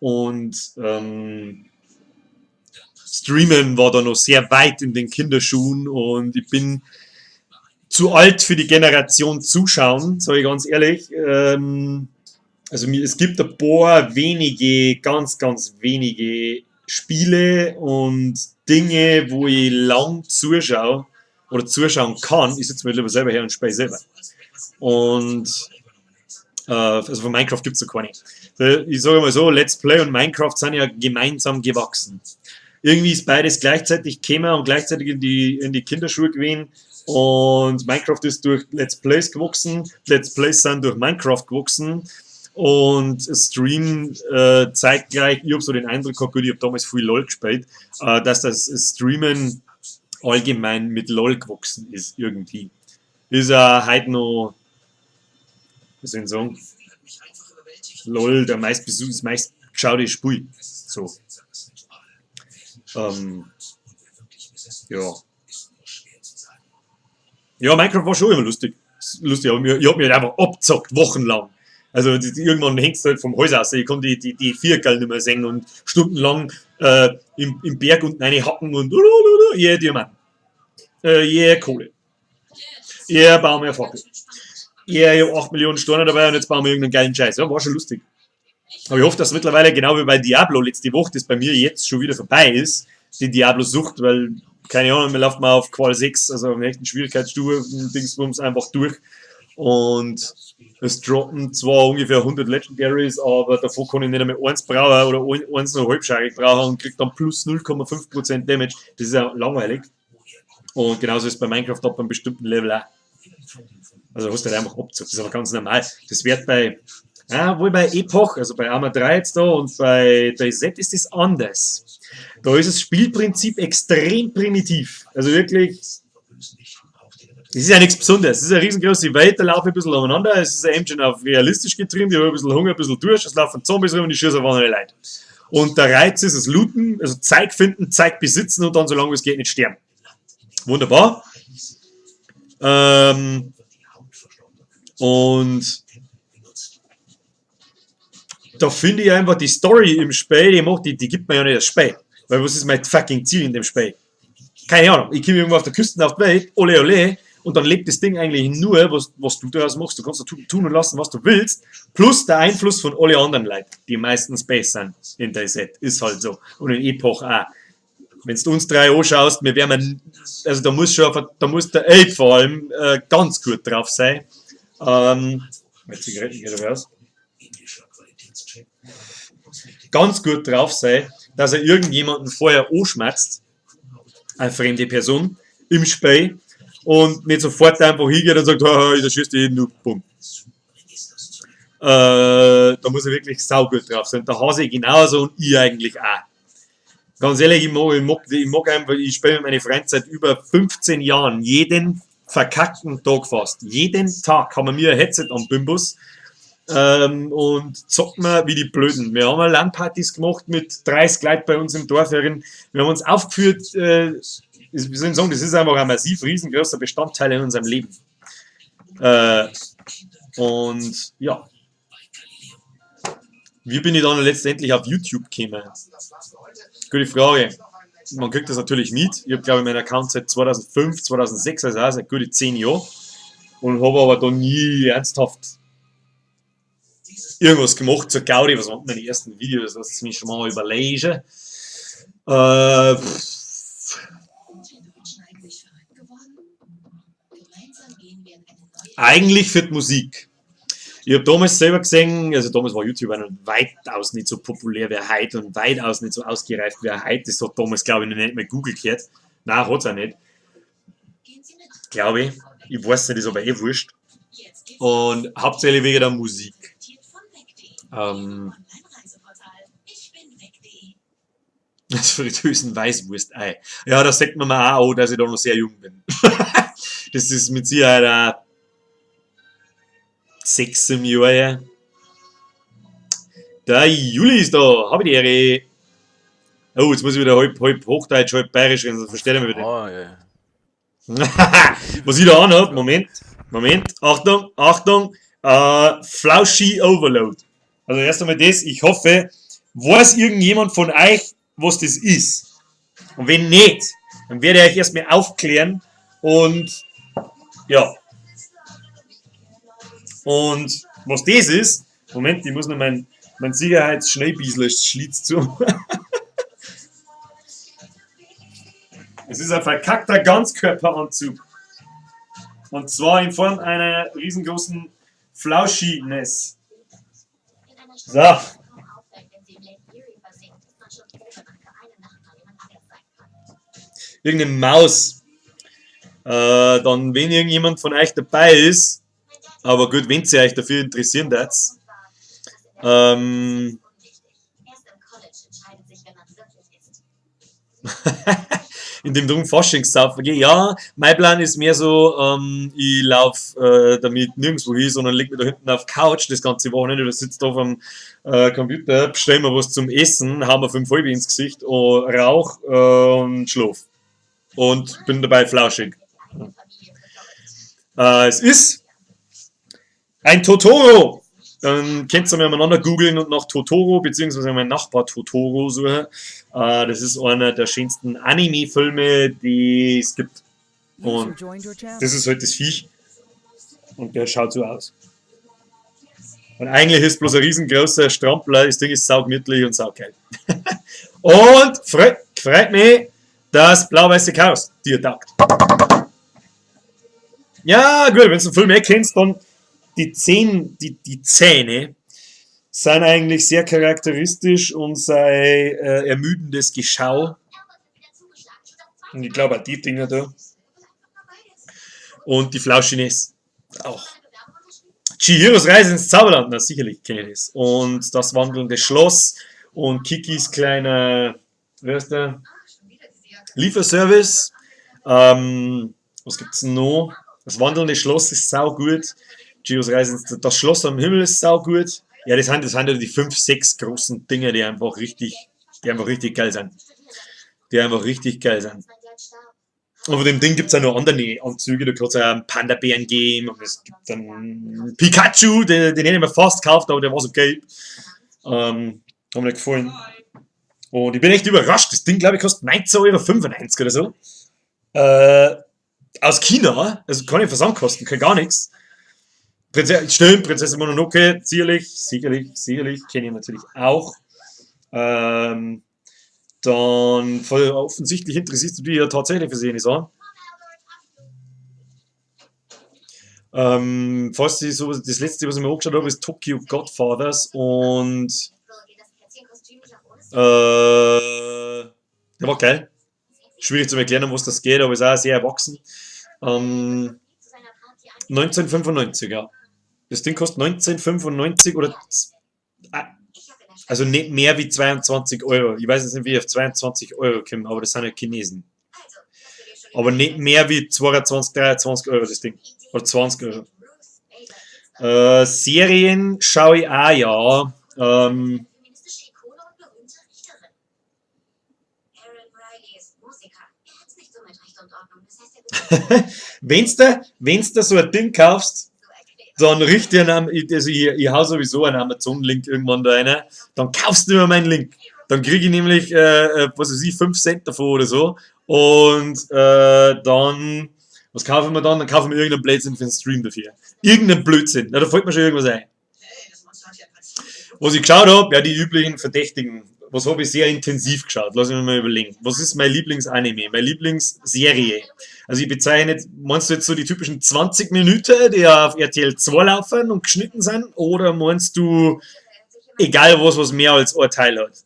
und Streamen war da noch sehr weit in den Kinderschuhen und ich bin zu alt für die Generation Zuschauen, sage ich ganz ehrlich. Also es gibt ein paar wenige, ganz wenige Spiele und Dinge, wo ich lang zuschaue oder zuschauen kann. Ich sitze mir lieber selber her und spiele selber. Und also von Minecraft gibt es noch keine. Ich sage mal so, Let's Play und Minecraft sind ja gemeinsam gewachsen. Irgendwie ist beides gleichzeitig gekommen und gleichzeitig in die Kinderschuhe gewesen. Und Minecraft ist durch Let's Plays gewachsen. Let's Plays sind durch Minecraft gewachsen. Und Stream zeitgleich, ich habe so den Eindruck gehabt, gut, ich habe damals viel LOL gespielt, dass das Streamen allgemein mit LOL gewachsen ist, irgendwie. Ist heute noch, was soll ich sagen, LOL das meistgeschaute Spiel. So. Ja. Ja, Minecraft war schon immer lustig. lustig, aber ich hab mich halt einfach abgezockt, wochenlang. Also irgendwann hängst du halt vom Haus aus, ich kann die Vierkerl nicht mehr singen und stundenlang im Berg unten rein hacken und yeah, Diamant. Yeah, Kohle. Yeah, bauen wir Fackel. Yeah, ich hab 8 Millionen Steine dabei und jetzt bauen wir irgendeinen geilen Scheiß. Ja, war schon lustig. Aber ich hoffe, dass mittlerweile, genau wie bei Diablo letzte Woche, das bei mir jetzt schon wieder vorbei ist, die Diablo-Sucht, weil, keine Ahnung, mir läuft mal auf Qual 6, also auf der nächsten Schwierigkeitsstufe, Dingsbums einfach durch. Und es droppen zwar ungefähr 100 Legendaries, aber davon kann ich nicht einmal eins brauchen oder eins noch halbscharig brauchen und krieg dann plus 0,5% Damage. Das ist ja langweilig. Und genauso ist es bei Minecraft ab einem bestimmten Level auch. Also hast du halt einfach abgezogen. Das ist aber ganz normal. Das wird bei, wohl bei Epoch, also bei Arma 3 jetzt da und bei DayZ ist das anders. Da ist das Spielprinzip extrem primitiv. Also wirklich, es ist ja nichts Besonderes. Es ist eine riesengroße Welt, da laufe ich ein bisschen umeinander. Es ist ein Engine auf realistisch getrimmt, ich habe ein bisschen Hunger, ein bisschen Durst, es laufen Zombies rum und ich schieße auf andere Leute. Und der Reiz ist das Looten, also Zeug finden, Zeug besitzen und dann so lange es geht nicht sterben. Wunderbar. Und da finde ich einfach die Story im Spiel, die gibt mir ja nicht das Spiel. Weil was ist mein fucking Ziel in dem Spiel? Keine Ahnung, ich komme irgendwo auf der Küste auf die Welt, ole ole, und dann lebt das Ding eigentlich nur, was du daraus machst. Du kannst da tun und lassen, was du willst, plus der Einfluss von alle anderen Leuten, die meistens Space sind in der Set. Ist halt so. Und in Epoch auch. Wenn du uns drei anschaust, wir werden, also da muss der Ape vor allem ganz gut drauf sein. Mit Zigaretten geht er raus. Ganz gut drauf sein, dass er irgendjemanden vorher anschmerzt, eine fremde Person, im Spiel, und nicht sofort einfach hingeht und sagt, haha, da schießt jeden nur, bumm. Da muss er wirklich saugut drauf sein. Der Hase genauso und ich eigentlich auch. Ganz ehrlich, ich mag einfach, ich spiele mit meiner Freunde seit über 15 Jahren, jeden verkackten Tag fast. Jeden Tag haben wir mir ein Headset am Bimbus und zocken wir wie die Blöden. Wir haben LAN-Partys gemacht mit 30 Leuten bei uns im Dorf herin. Wir haben uns aufgeführt, wie soll ich sagen, das ist einfach ein massiv riesengroßer Bestandteil in unserem Leben. Und ja. Wie bin ich dann letztendlich auf YouTube gekommen? Gute Frage. Man kriegt das natürlich mit. Ich habe, glaube ich, meinen Account seit 2005, 2006, also auch seit gute 10 Jahren. Und habe aber da nie ernsthaft irgendwas gemacht zur Gaudi. Was waren meine ersten Videos? Lass es mich schon mal überlegen. Eigentlich für die Musik. Ich habe damals selber gesehen, also damals war YouTube noch weitaus nicht so populär wie heute und weitaus nicht so ausgereift wie heute. Das hat damals, glaube ich, noch nicht mal Google gehört. Nein, hat es auch nicht. Glaube ich. Ich weiß nicht, ist aber eh wurscht. Und hauptsächlich wegen der Musik. Das Fritösen Weißwurst-Ei. Ja, da sagt man mir auch, dass ich da noch sehr jung bin. Das ist mit Sicherheit auch 6 Jahre her. Der Juli ist da, habe ich die Ehre. Oh, jetzt muss ich wieder halb Hochdeutsch, halb Bayerisch reden, sonst versteht ihr mich wieder. Oh, ja. Was ich da anhabe, Moment, Achtung, Flauschi Overload. Also erst einmal das, ich hoffe, weiß irgendjemand von euch, was das ist? Und wenn nicht, dann werde ich euch erstmal aufklären und ja. Und was das ist, Moment, ich muss noch mein Sicherheitsschnellbiesler schlitzt zu. Es ist ein verkackter Ganzkörperanzug. Und zwar in Form einer riesengroßen Flauschi-Ness. So. Irgendeine Maus. Dann, wenn irgendjemand von euch dabei ist, aber gut, wenn ihr euch dafür interessieren würdet, in dem dummen Faschingssaufen gehe. Ja, mein Plan ist mehr so, ich laufe damit nirgendwo hin, sondern leg mich da hinten auf die Couch das ganze Wochenende, oder sitze da auf dem Computer, bestell mir was zum Essen, hau mir 5 Halbe ins Gesicht, rauch und schlaf. Und bin dabei flauschig. Es ist Ein Totoro! Dann könnt ihr mal miteinander googeln und nach Totoro, beziehungsweise mein Nachbar Totoro suchen. Das ist einer der schönsten Anime-Filme, die es gibt. User Und joined your channel. das ist halt das Viech. Und der schaut so aus. Und eigentlich ist bloß ein riesengroßer Strampler, das Ding ist saugemütlich und saugeil. Und freut mich, dass Blau-Weiße Chaos dir taugt. Ja, gut, wenn du den Film kennst, dann die Zähne sind eigentlich sehr charakteristisch und sein ermüdendes Geschau. Und ich glaube auch die Dinger da. Und die Flauschiness auch. Chihiros Reise ins Zauberland, na sicherlich kenne ich das. Und das wandelnde Schloss und Kikis kleiner, wer ist der? Lieferservice. Was gibt's noch? Das wandelnde Schloss ist saugut. Chihiros Reise ins das Schloss am Himmel ist saugut. Ja, das sind ja die 5, 6 großen Dinge, die einfach richtig geil sind. Und von dem Ding gibt es auch noch andere Anzüge. Da kann es einen Panda-Bären geben. Und es gibt einen Pikachu, den hätte ich mir fast gekauft, aber der war so gelb. Hat mir gefallen. Und ich bin echt überrascht. Das Ding, glaube ich, kostet 19,95 € oder so. Aus China, also keine Versandkosten, kein gar nichts. Stimmt, Prinzessin Mononoke, sicherlich, kenne ich natürlich auch. Dann offensichtlich interessierst du dich ja tatsächlich für sie, nicht so? Falls ich so, das letzte, was ich mir angeschaut habe, ist Tokyo Godfathers und der war geil. Schwierig zu erklären, um was das geht, aber ist auch sehr erwachsen. 1995, ja. Das Ding kostet 1995 oder also nicht mehr wie 22 €. Ich weiß jetzt nicht, wie ich auf 22 € komme, aber das sind ja Chinesen. Aber nicht mehr wie 22, 23 € das Ding. Oder 20 €. Serien schaue ich auch, ja. Wenn's da so ein Ding kaufst, dann richte ich einen, also ich hau sowieso einen Amazon-Link irgendwann da rein, dann kaufst du mir meinen Link. Dann kriege ich nämlich, was weiß ich, 5 Cent davon oder so. Und dann, was kaufen wir dann? Dann kaufen wir irgendeinen Blödsinn für den Stream dafür. Irgendeinen Blödsinn. Na, da fällt mir schon irgendwas ein. Was ich geschaut habe, ja, die üblichen Verdächtigen. Was habe ich sehr intensiv geschaut? Lass mich mal überlegen. Was ist mein Lieblingsanime? Meine Lieblingsserie? Also ich bezeichne, meinst du jetzt so die typischen 20 Minuten, die auf RTL 2 laufen und geschnitten sind? Oder meinst du, egal was mehr als ein Teil hat?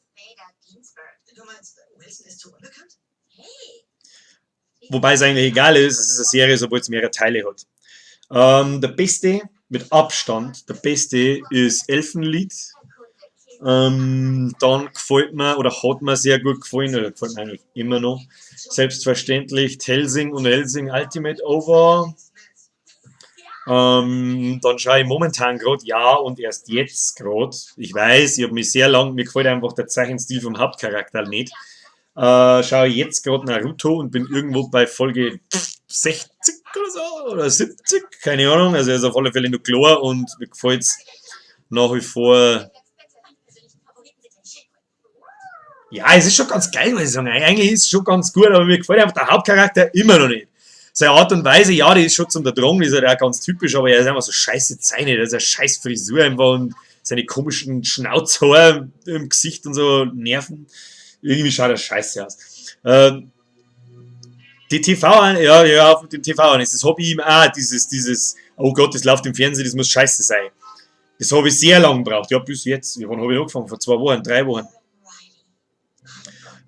Wobei es eigentlich egal ist, es ist eine Serie, sobald es mehrere Teile hat. Der beste, mit Abstand, der beste ist Elfenlied. Dann gefällt mir, oder hat mir sehr gut gefallen, oder gefällt mir eigentlich immer noch, selbstverständlich Hellsing und Hellsing Ultimate Over. Dann schaue ich momentan gerade, ja, und erst jetzt gerade, ich weiß, ich habe mich sehr lang, mir gefällt einfach der Zeichenstil vom Hauptcharakter nicht, schaue ich jetzt gerade Naruto und bin irgendwo bei Folge 60 oder so, oder 70, keine Ahnung, also er ist auf alle Fälle noch klar und mir gefällt es nach wie vor. Ja, es ist schon ganz geil, muss ich sagen. Eigentlich ist es schon ganz gut, aber mir gefällt einfach der Hauptcharakter immer noch nicht. Seine Art und Weise, ja, die ist schon zum Drang, die ist halt auch ganz typisch, aber er ist einfach so scheiße Zähne, das ist eine scheiß Frisur einfach und seine komischen Schnauzhaare im Gesicht und so nerven. Irgendwie schaut er scheiße aus. Die TV, ja, auf dem TV an, das habe ich ihm auch, dieses, oh Gott, das läuft im Fernsehen, das muss scheiße sein. Das habe ich sehr lange gebraucht, ja, bis jetzt. Wann habe ich angefangen? Vor 2 Wochen, 3 Wochen.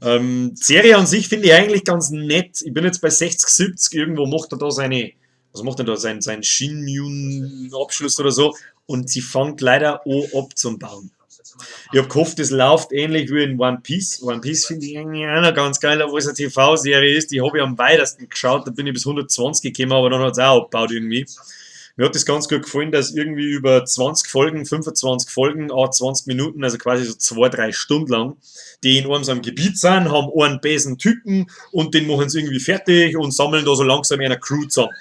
Serie an sich finde ich eigentlich ganz nett. Ich bin jetzt bei 60, 70, irgendwo macht er da seine, was macht er da, sein Shinmyun-Abschluss oder so und sie fängt leider an abzubauen. Ich habe gehofft, es läuft ähnlich wie in One Piece. One Piece finde ich eigentlich auch noch ganz geil, obwohl es eine TV-Serie ist, die habe ich am weitesten geschaut, da bin ich bis 120 gekommen, aber dann hat es auch abgebaut irgendwie. Mir hat das ganz gut gefallen, dass irgendwie über 20 Folgen, 25 Folgen, 20 Minuten, also quasi so 2-3 Stunden lang, die in einem so einem Gebiet sind, haben einen besen Typen und den machen sie irgendwie fertig und sammeln da so langsam eine Crew zusammen.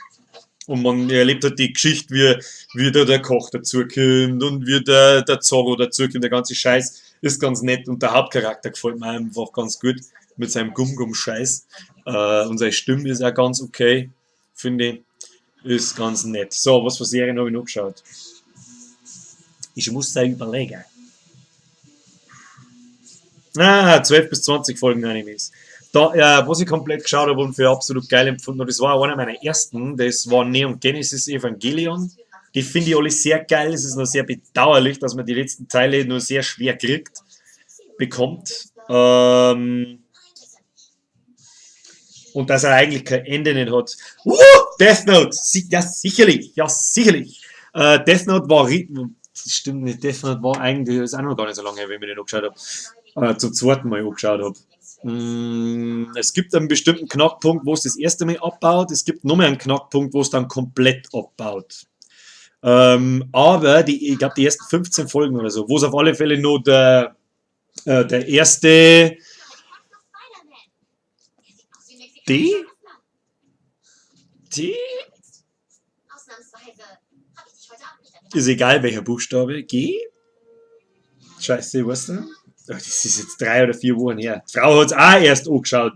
Und man erlebt halt die Geschichte, wie der Koch dazukommt und wie der Zorro dazukommt, der ganze Scheiß ist ganz nett und der Hauptcharakter gefällt mir einfach ganz gut mit seinem Gum-Gum-Scheiß. Und seine Stimme ist auch ganz okay, finde ich. Ist ganz nett. So, was für Serien habe ich noch geschaut? Ich muss da überlegen. 12 bis 20 Folgen Animes. Da, was ich komplett geschaut habe und für absolut geil empfunden habe, das war einer meiner ersten, das war Neon Genesis Evangelion. Die finde ich alle sehr geil. Es ist nur sehr bedauerlich, dass man die letzten Teile nur sehr schwer bekommt. Und dass er eigentlich kein Ende nicht hat. Death Note! Ja, sicherlich! Ja, sicherlich! Death Note war... Stimmt nicht, Death Note war eigentlich... Das ist auch noch gar nicht so lange her, wenn ich mir den angeschaut habe. Zum zweiten Mal angeschaut habe. Es gibt einen bestimmten Knackpunkt, wo es das erste Mal abbaut. Es gibt noch mehr einen Knackpunkt, wo es dann komplett abbaut. Aber ich glaube, die ersten 15 Folgen oder so, wo es auf alle Fälle nur der erste... Die? Ist egal welcher Buchstabe. G? Scheiße, weißt du? Das ist jetzt 3 oder 4 Wochen her. Die Frau hat es auch erst angeschaut.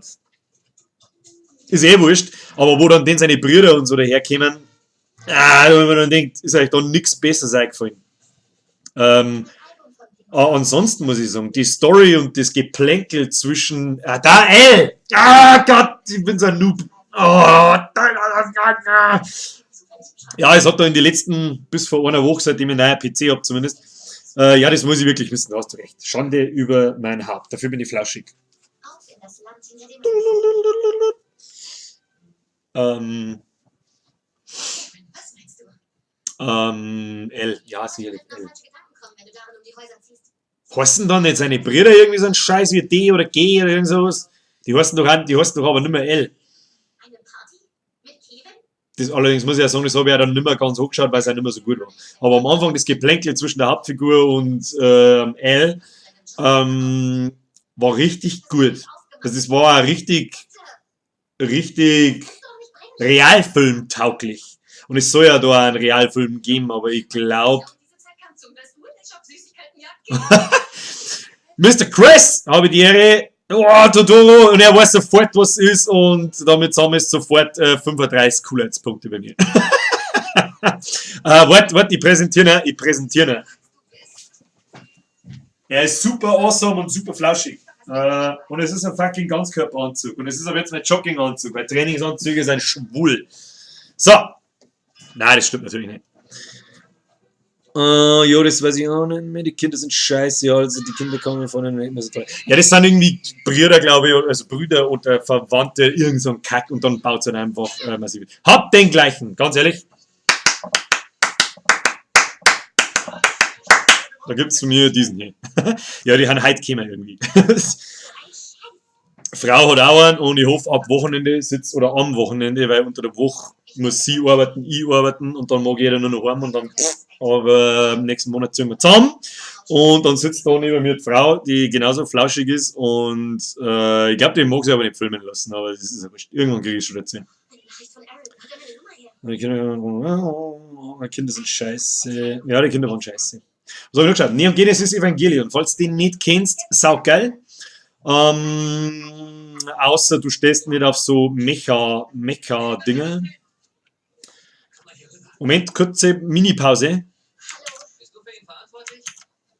Ist eh wurscht. Aber wo dann seine Brüder und so daherkommen, wenn man dann denkt, ist euch da nichts Besseres eingefallen. Ansonsten muss ich sagen, die Story und das Geplänkel zwischen... L! Gott, ich bin so ein Noob. Ja, es hat da in den letzten, bis vor einer Woche, seitdem ich einen neuen PC habe zumindest, ja, das muss ich wirklich wissen, da hast du recht. Schande über mein Haupt, dafür bin ich flauschig. L, ja, sicherlich L. Heißen dann nicht seine Brüder irgendwie so ein Scheiß wie D oder G oder irgend sowas? Die heißen doch aber nicht mehr L. Das allerdings muss ich ja sagen, das habe ich ja dann nicht mehr ganz hochgeschaut, weil es ja nicht mehr so gut war. Aber am Anfang das Geplänkel zwischen der Hauptfigur und L war richtig gut. Das war richtig realfilmtauglich. Und es soll ja da einen Realfilm geben, aber ich glaube... Mr. Chris, habe ich die Ehre. Totoro, und er weiß sofort, was ist, und damit zusammen ist sofort 35 Coolheitspunkte bei mir. Warte, ich präsentiere ihn. Er ist super awesome und super flauschig. Und es ist ein fucking Ganzkörperanzug. Und es ist aber jetzt mein Jogginganzug, weil Trainingsanzüge sind schwul. So. Nein, das stimmt natürlich nicht. Ja, das weiß ich auch nicht mehr. Die Kinder sind scheiße, ja, also die Kinder kommen von denen nicht mehr so toll. Ja, das sind irgendwie Brüder, glaube ich, also Brüder oder Verwandte, irgend so ein Kack, und dann baut es dann einfach massiv. Habt den gleichen, ganz ehrlich. Da gibt es von mir diesen hier. Ja, die haben heute gekommen irgendwie. Frau hat auch einen, und ich hoffe, ab Wochenende sitzt, oder am Wochenende, weil unter der Woche muss sie arbeiten, ich arbeiten, und dann mag jeder nur noch heim, und dann... Aber im nächsten Monat ziehen wir zusammen, und dann sitzt da neben mir die Frau, die genauso flauschig ist, und ich glaube, die mag sie aber nicht filmen lassen, aber das ist ja wurscht. Irgendwann kriege ich schon dazu. Die Kinder sind scheiße. Ja, die Kinder waren scheiße. Was habe ich noch geschaut? Neon Genesis Evangelion. Falls du den nicht kennst, saugeil. Außer du stehst nicht auf so Mecha-Dinge. Moment, kurze Mini-Pause.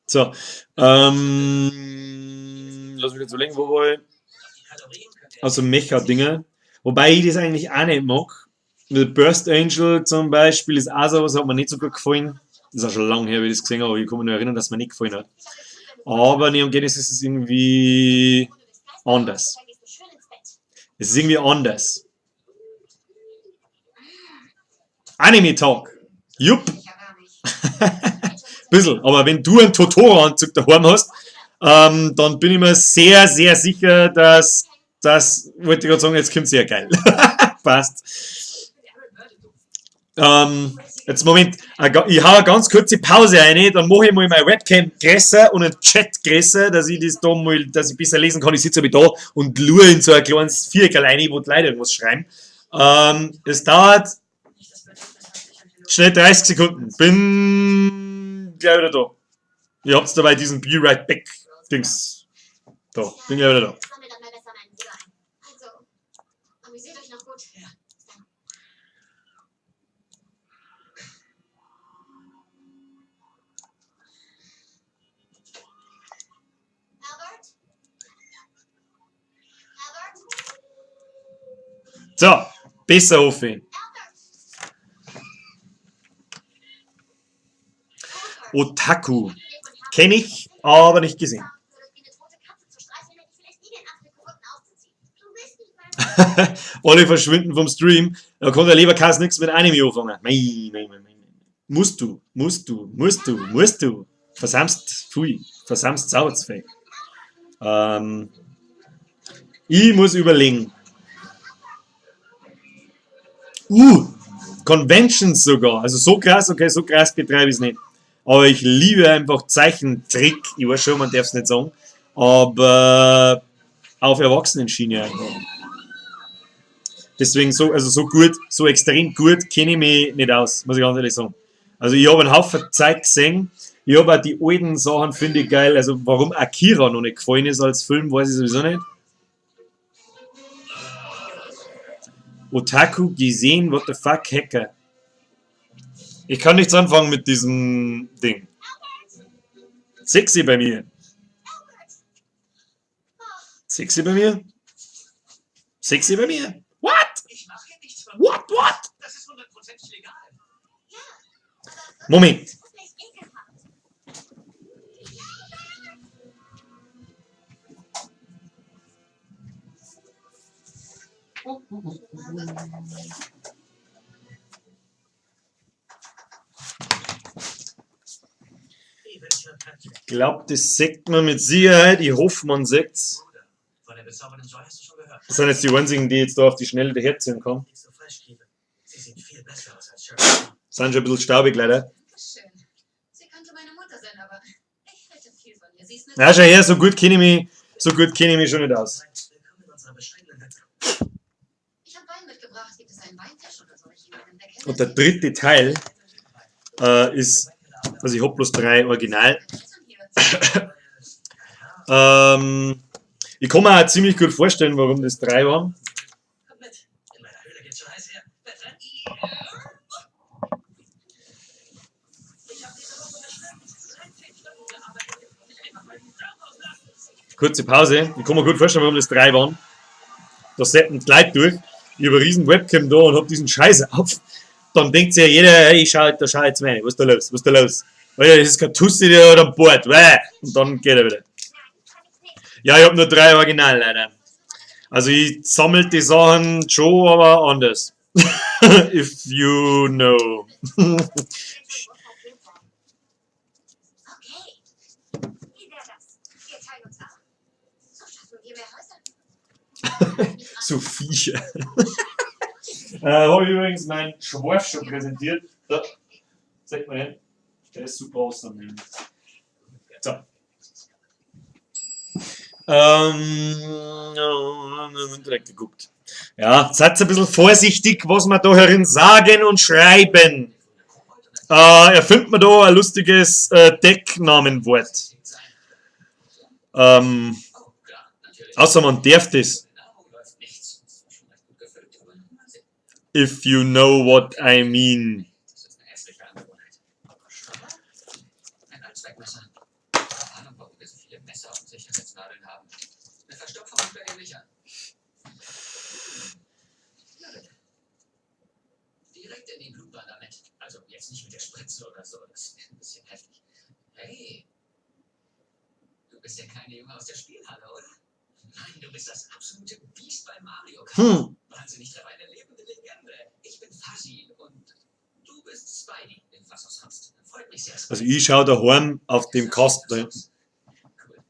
So, lass mich jetzt überlegen, wo war ich? Also Mecha-Dinge. Wobei ich das eigentlich auch nicht mag. The Burst Angel zum Beispiel ist auch so was, hat mir nicht so gut gefallen. Das ist auch schon lange her, wie ich das gesehen habe, aber ich kann mich nur erinnern, dass mir nicht gefallen hat. Aber Neon Genesis ist irgendwie anders. Es ist irgendwie anders. Anime Talk. Jupp. Bisschen. Aber wenn du einen Totoro-Anzug daheim hast, dann bin ich mir sehr, sehr sicher, dass das, wollte ich gerade sagen, jetzt kommt sehr geil. Passt. Jetzt Moment, ich hau eine ganz kurze Pause rein, dann mache ich mal meine Webcam größer und einen Chat größer, dass ich das da mal, dass ich besser lesen kann. Ich sitze aber da und lure in so ein kleines Viereck rein, wo die Leute irgendwas schreiben. Es dauert Schnell 30 Sekunden. Bin gleich wieder da. Ihr habt dabei diesen Be Right Back Dings. Da, bin gleich wieder da. Sammel dann mal besser meinen Silber ein. Also, amüsiert euch noch gut. Ja. Albert? Albert? So, besser aufhören. Otaku. Kenne ich, aber nicht gesehen. Alle verschwinden vom Stream. Da kann der Leberkäse nichts mit Anime anfangen. Nein. Musst du. Versamst viel. Versamst sauert's viel. Ich muss überlegen. Conventions sogar. Also so krass, okay, so krass betreibe ich es nicht. Aber ich liebe einfach Zeichentrick. Ich weiß schon, man darf es nicht sagen. Aber auf Erwachsenenschiene einfach. Deswegen so gut, so extrem gut kenne ich mich nicht aus, muss ich ganz ehrlich sagen. Also ich habe einen Haufen Zeit gesehen. Ich habe auch die alten Sachen, finde ich geil. Also warum Akira noch nicht gefallen ist als Film, weiß ich sowieso nicht. Otaku gesehen, what the fuck, Hacker. Ich kann nichts anfangen mit diesem Ding. Sexy bei mir. Sexy bei mir? Sexy bei mir? What? Ich mache hier nichts von. What? Das ist 100% legal. Moment. Ich glaube, das sagt man mit Sicherheit. Ich hoffe, man sagt's. Von der bezaubernden Joy hast du schon gehört. Das sind jetzt die einzigen, die jetzt da auf die Schnelle daherziehen kommen. Die so Fleischliebe. Sie sieht viel besser aus als Shirley. Sind schon ein bisschen staubig, leider. Schön. Sie könnte meine Mutter sein, aber ich halte viel von ihr. Sie ist Ja, schau her, so gut kenne ich mich schon nicht aus. Willkommen in unserer bescheidenen Hütte. Ich habe Wein mitgebracht. Gibt es einen Weintisch oder so? Ich jemanden, der kennt Und der dritte Teil ist, also ich habe bloß 3 Original. Ich kann mir auch ziemlich gut vorstellen, warum das 3 waren. Komm mit. In meiner Höhle geht's schon heiß her. Wettrennen? Ich habe diese Woche bestimmt 10 Stunden gearbeitet. Ich einfach mal die Sau auslassen. Kurze Pause. Ich kann mir gut vorstellen, warum das 3 waren. Da setzen die Leute durch. Ich habe eine riesen Webcam da und habe diesen Scheiß auf. Dann denkt sich ja jeder, hey, da schau jetzt rein. Was ist da los? Oh ja, das ist kein Tussi oder ein Board. Und dann geht er wieder. Ja, ich habe nur 3 Original, leider. Also ich sammle die Sachen schon, aber anders. If you know. Okay. Wie wäre das? Wir teilen uns auf. So schaffen wir mehr Häuser. So Viecher. Habe ich übrigens meinen Schwarf schon präsentiert. Da. Zeig mal hin. Der ist super awesome. So. Direkt geguckt. Ja, seid ein bisschen vorsichtig, was wir da herin sagen und schreiben. Erfindet man da ein lustiges Decknamenwort. Außer man darf das. If you know what I mean. Ein Allzweckmesser. Keine Ahnung, warum wir so viele Messer und Sicherheitsnadeln haben. Eine Verstopfung ist bei ähnlicher. Direkt in die Blutbahn damit. Also jetzt nicht mit der Spritze oder so. Das ist ein bisschen heftig. Hey. Du bist ja keine Junge aus der Spielhalle, oder? Nein, du bist das absolute Biest bei Mario Kart. Wahnsinnig treffer, eine lebende Legende. Ich bin Fuzzy und du bist Spidey, was auch sonst. Freut mich sehr. Also ich schaue daheim auf dem Kasten da hinten. Cool.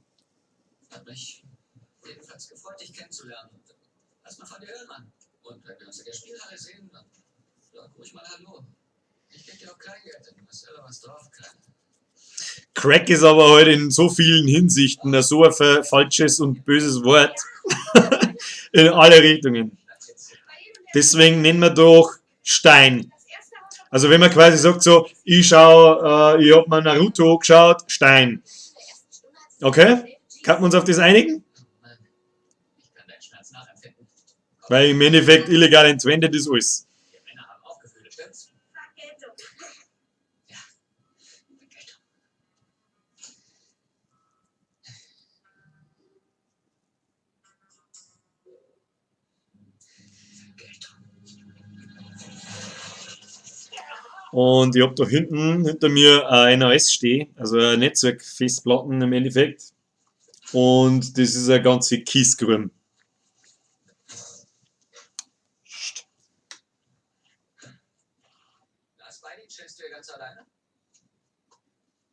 Hat mich jedenfalls gefreut, dich kennenzulernen. Lass mal von dir hören, Mann. Und wenn wir uns in der Spielhalle sehen, dann sag ruhig mal Hallo. Ich gebe dir auch Kleingeld, denn du hast selber was drauf, Kleine. Crack ist aber heute in so vielen Hinsichten so ein falsches und böses Wort. In alle Richtungen. Deswegen nennen wir doch Stein. Also wenn man quasi sagt so, ich hab mir Naruto geschaut, Stein. Okay? Kann man uns auf das einigen? Ich kann deinen Schmerz nachempfinden. Weil im Endeffekt illegal entwendet ist alles. Wir Männer haben auch Gefühle, stimmt's? Ja. Vergeltung. Und ich hab da hinten hinter mir ein NAS stehen, also eine Netzwerkfestplatten im Endeffekt. Und das ist eine ganze Kiesgrün. Lars Beini, chillst du hier ganz alleine?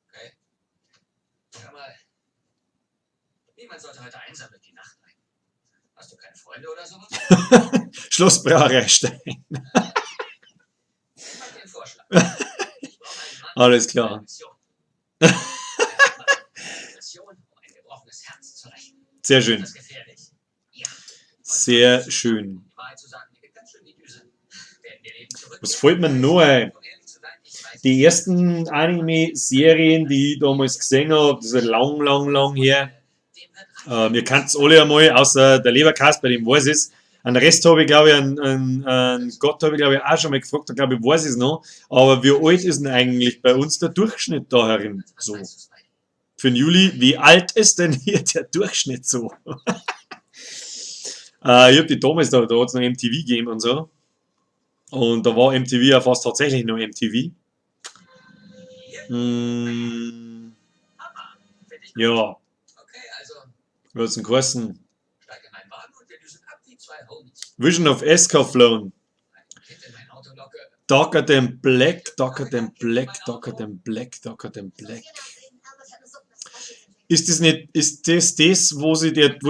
Okay. Hör mal. Niemand sollte heute einsam durch die Nacht rein. Hast du keine Freunde oder sowas? Schloss Brauereistein. Ich mach dir einen Vorschlag. Ich brauche einen Mann Alles mit klar. einer Mission. Eine Mission, um ein gebrochenes Herz zu rächen. Sehr Ist schön. das gefährlich? Ja. Sehr schön. Die Wahrheit zu sagen, die geht ganz schön in die Düse. Werden wir Leben zurück. Was fällt mir noch ein? Um ehrlich zu sein, ich weiß Die ersten Anime-Serien, die ich damals gesehen habe, das ist lang her. Ihr kennt es alle einmal, außer der Leberkast, bei dem weiß ich es. Einen Rest habe ich, glaube ich, einen Gott habe ich, glaube ich, auch schon mal gefragt, da glaube ich, weiß ich es noch. Aber wie alt ist denn eigentlich bei uns der Durchschnitt da herin? So. Für den Juli, wie alt ist denn hier der Durchschnitt so? Ich habe die damals, da hat es noch MTV gegeben und so. Und da war MTV ja fast tatsächlich noch MTV. Ja, Okay, also was denn kosten? steig in meinen Wagen und wir düsen ab wie zwei Homies. Vision of Escaflown. Ein Kind in mein Auto locke. Darker than Black, Darker than Black, Darker than Black, Darker than Black. Ist das, wo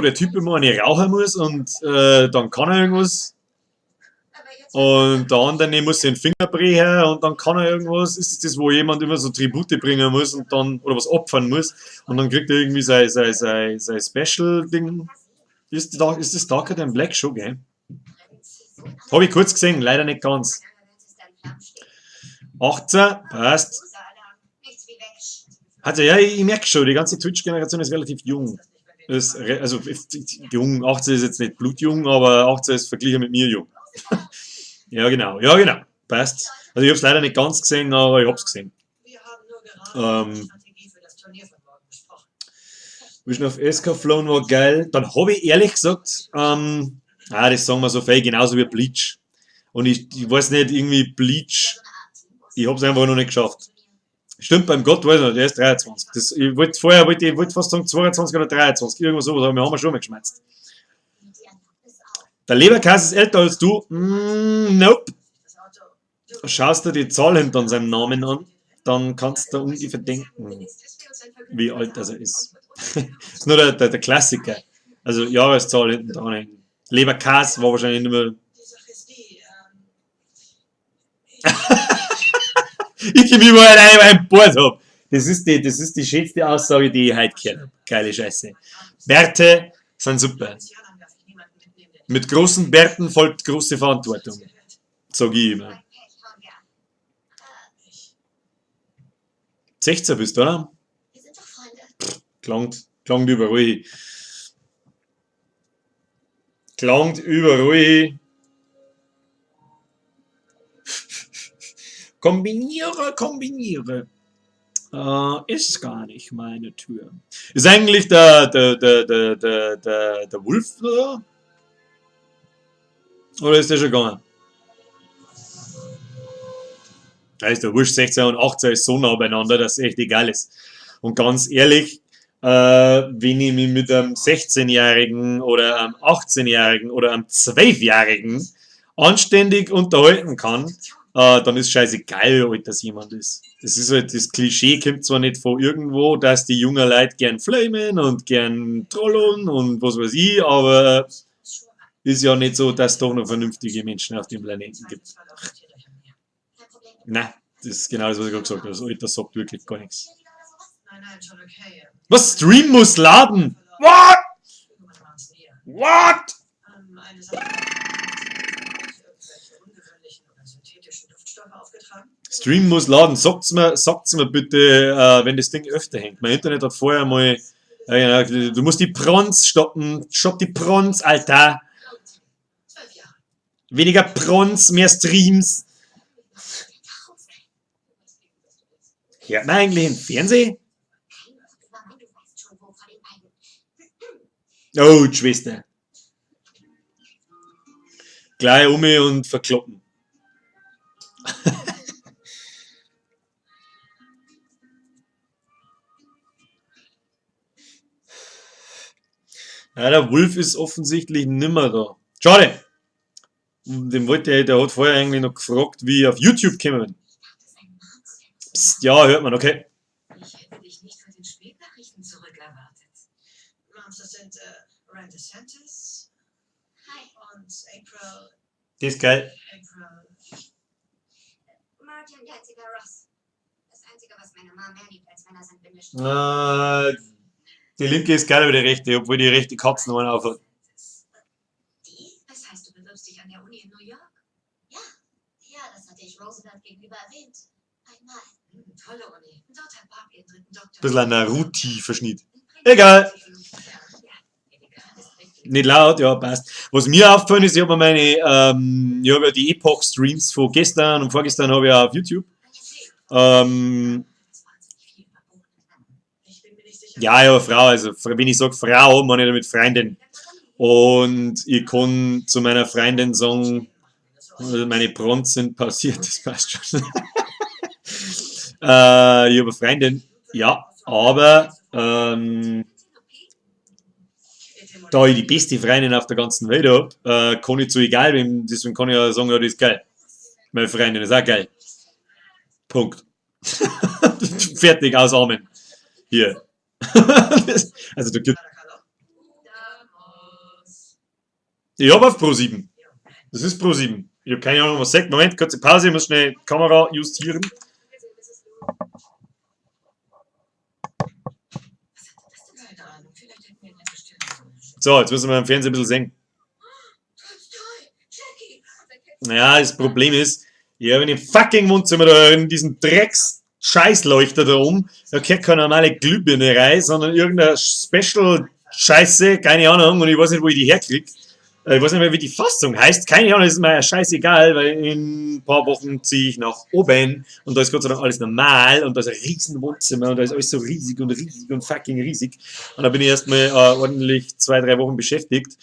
der Typ immer eine rauchen muss und dann kann er irgendwas? Und der andere muss den Finger brechen und dann kann er irgendwas. Ist das, wo jemand immer so Tribute bringen muss und dann, oder was opfern muss und dann kriegt er irgendwie sein Special-Ding? Ist das Darker than Black schon, gell? Habe ich kurz gesehen, leider nicht ganz. 18, passt. Also ja, ich merke schon, die ganze Twitch-Generation ist relativ jung. Also jung, 18 ist jetzt nicht blutjung, aber 18 ist verglichen mit mir jung. Ja, genau, passt. Also ich habe es leider nicht ganz gesehen, aber ich habe es gesehen. Vision of Escaflown war geil. Dann habe ich ehrlich gesagt, das sagen wir so viel, genauso wie Bleach. Und ich weiß nicht, irgendwie Bleach, ich habe es einfach noch nicht geschafft. Stimmt, beim Gott weiß ich noch, der ist 23. Ich wollte fast sagen 22 oder 23, irgendwas sowas, aber wir haben schon mal geschmerzt. Der Leberkäse ist älter als du? Nope. Schaust du die Zahl hinter seinem Namen an, dann kannst du ungefähr denken, wie alt er ist. Das ist nur der Klassiker. Also Jahreszahl hinten dran. Leberkäse war wahrscheinlich nicht mehr. Ich gebe überall ein, weil ich ein Board habe. Das ist die schönste Aussage, die ich heute gehört habe. Geile Scheiße. Bärte sind super. Mit großen Bärten folgt große Verantwortung. Sag ich immer. 16 bist du, oder? Klangt überall. Klangt überall. Kombiniere. Ist gar nicht meine Tür. Ist eigentlich der Wolf da? Oder ist der schon gegangen? Da ist der Wurscht, 16 und 18 ist so nah beieinander, dass es echt egal ist. Und ganz ehrlich, wenn ich mich mit einem 16-Jährigen oder einem 18-Jährigen oder einem 12-Jährigen anständig unterhalten kann, dann ist scheißegal, wie alt das jemand ist. Das ist halt, das Klischee kommt zwar nicht von irgendwo, dass die jungen Leute gern flamen und gern trollen und was weiß ich, aber ist ja nicht so, dass es doch noch vernünftige Menschen auf dem Planeten gibt. Nein, das ist genau das, was ich gerade gesagt habe. Das Alter sagt wirklich gar nichts. Was? Stream muss laden? What? What? Stream muss laden. Sagt's mir bitte, wenn das Ding öfter hängt. Mein Internet hat vorher mal. Ja, du musst die Prons stoppen. Stopp die Prons, Alter. 12 Jahre. Weniger Prons, mehr Streams. Hört man eigentlich im Fernsehen? Oh, die Schwester. Gleich um mich und verkloppen. Ja, der Wolf ist offensichtlich nimmer da. Schade. Der hat vorher eigentlich noch gefragt, wie ich auf YouTube kommen bin. Psst, ja, hört man, okay. Ich hätte dich nicht für den Spätnachrichten zurückerwartet. Das sind Rand DeSantis und April. Das ist geil. Martin Jetziger Ross. Das Einzige, was meine Mom mehr liebt, als Männer sind Bindestrich. Die linke ist geil, aber die rechte, obwohl die rechte Katzen noch aufhat. Das heißt, du bewirbst dich an der Uni in New York? Ja, das hatte ich Roosevelt gegenüber erwähnt. Einmal. Tolle Uni. Dort hat Barb ihren dritten Doktor. Bisschen ein Naruto-Verschnitt. Egal. Nicht laut, ja, passt. Was mir aufgefallen ist, ich habe ich habe ja die Epoch-Streams von gestern und vorgestern habe ich auch auf YouTube. Ja, Frau, also wenn ich sage Frau, meine ich damit Freundin. Und ich kann zu meiner Freundin sagen, meine Bronze sind passiert, das passt schon. Ich habe eine Freundin, ja, aber da ich die beste Freundin auf der ganzen Welt habe, kann ich zu egal wem, deswegen kann ich ja sagen, ja, die ist geil. Meine Freundin ist auch geil. Punkt. Fertig, ausarmen. Hier. Also da gibt. Ich habe auf Pro7. Das ist Pro7. Ich habe keine Ahnung, was sagt. Moment, kurze Pause, ich muss schnell die Kamera justieren. So, jetzt müssen wir im Fernsehen ein bisschen singen. Naja, das Problem ist, ich habe in dem fucking Wohnzimmer da in diesem Drecks-Scheißleuchter da oben, da gehört keine normale Glühbirne rein, sondern irgendeine Special-Scheiße, keine Ahnung, und ich weiß nicht, wo ich die herkriege. Ich weiß nicht mehr, wie die Fassung heißt. Keine Ahnung, das ist mir scheißegal, weil in ein paar Wochen ziehe ich nach oben und da ist Gott sei Dank alles normal und da ist ein riesen Wohnzimmer und da ist alles so riesig und fucking riesig. Und da bin ich erstmal ordentlich 2-3 Wochen beschäftigt.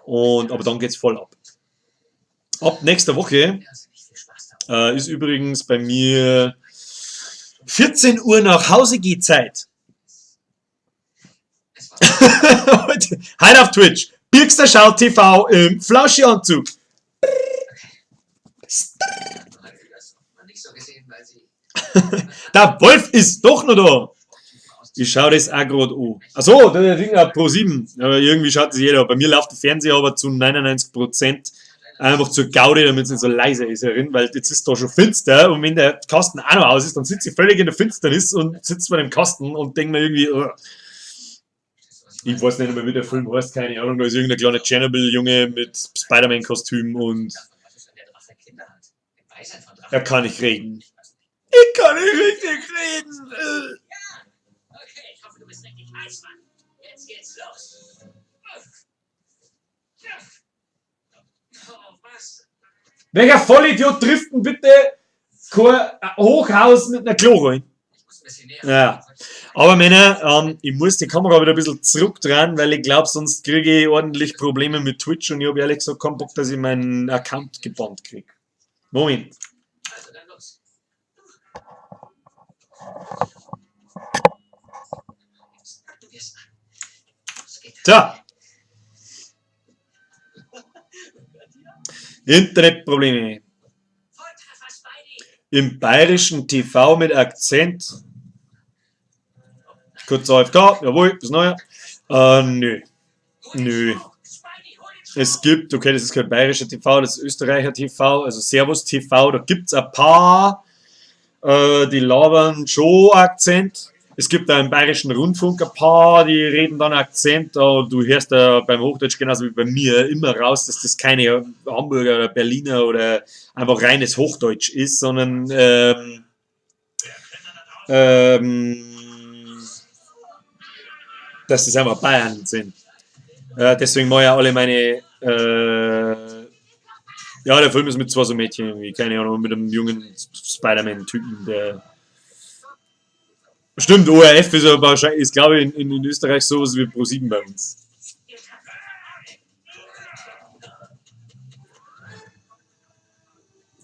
Aber dann geht's voll ab. Ab nächster Woche ist übrigens bei mir 14 Uhr nach Hause geht Zeit. Heute auf Twitch. Birkster Schaut TV im Flauschi-Anzug. Der Wolf ist doch noch da. Ich schaue das auch gerade an. Achso, der Ding hat Pro7. Aber irgendwie schaut das jeder. Bei mir läuft der Fernseher aber zu 99% einfach zur Gaudi, damit es nicht so leise ist herin, weil jetzt ist da schon finster und wenn der Kasten auch noch aus ist, dann sitze ich völlig in der Finsternis und sitze bei dem Kasten und denke mir irgendwie, ich weiß nicht mehr, wie der Film heißt, keine Ahnung, da ist irgendein kleiner Chernobyl-Junge mit Spider-Man-Kostüm und er kann nicht reden. Ich kann nicht richtig reden. Okay, ich hoffe, du bist richtig heiß, Mann. Jetzt geht's los. Oh, was? Welcher Vollidiot trifft denn bitte kein Hochhaus mit einer Klo rein? Ja. Aber Männer, ich muss die Kamera wieder ein bisschen zurückdrehen, weil ich glaube, sonst kriege ich ordentlich Probleme mit Twitch und ich habe ehrlich gesagt keinen Bock, dass ich meinen Account gebannt kriege. Moment. Also dann los. So. Internetprobleme. Im bayerischen TV mit Akzent. Kurz AFK, jawohl, bis neuer. Nö. Es gibt, okay, das ist kein bayerischer TV, das ist Österreicher TV, also Servus TV, da gibt es ein paar, die labern schon Akzent, Es gibt da im Bayerischen Rundfunk ein paar, die reden dann Akzent, aber du hörst da beim Hochdeutsch genauso wie bei mir immer raus, dass das keine Hamburger oder Berliner oder einfach reines Hochdeutsch ist, sondern dass das einfach Bayern sind. Deswegen mal ja alle meine ja, der Film ist mit zwei so Mädchen irgendwie, keine Ahnung, mit einem jungen Spider-Man-Typen, der. Stimmt, ORF ist aber wahrscheinlich, ist glaube ich in Österreich sowas wie Pro7 bei uns.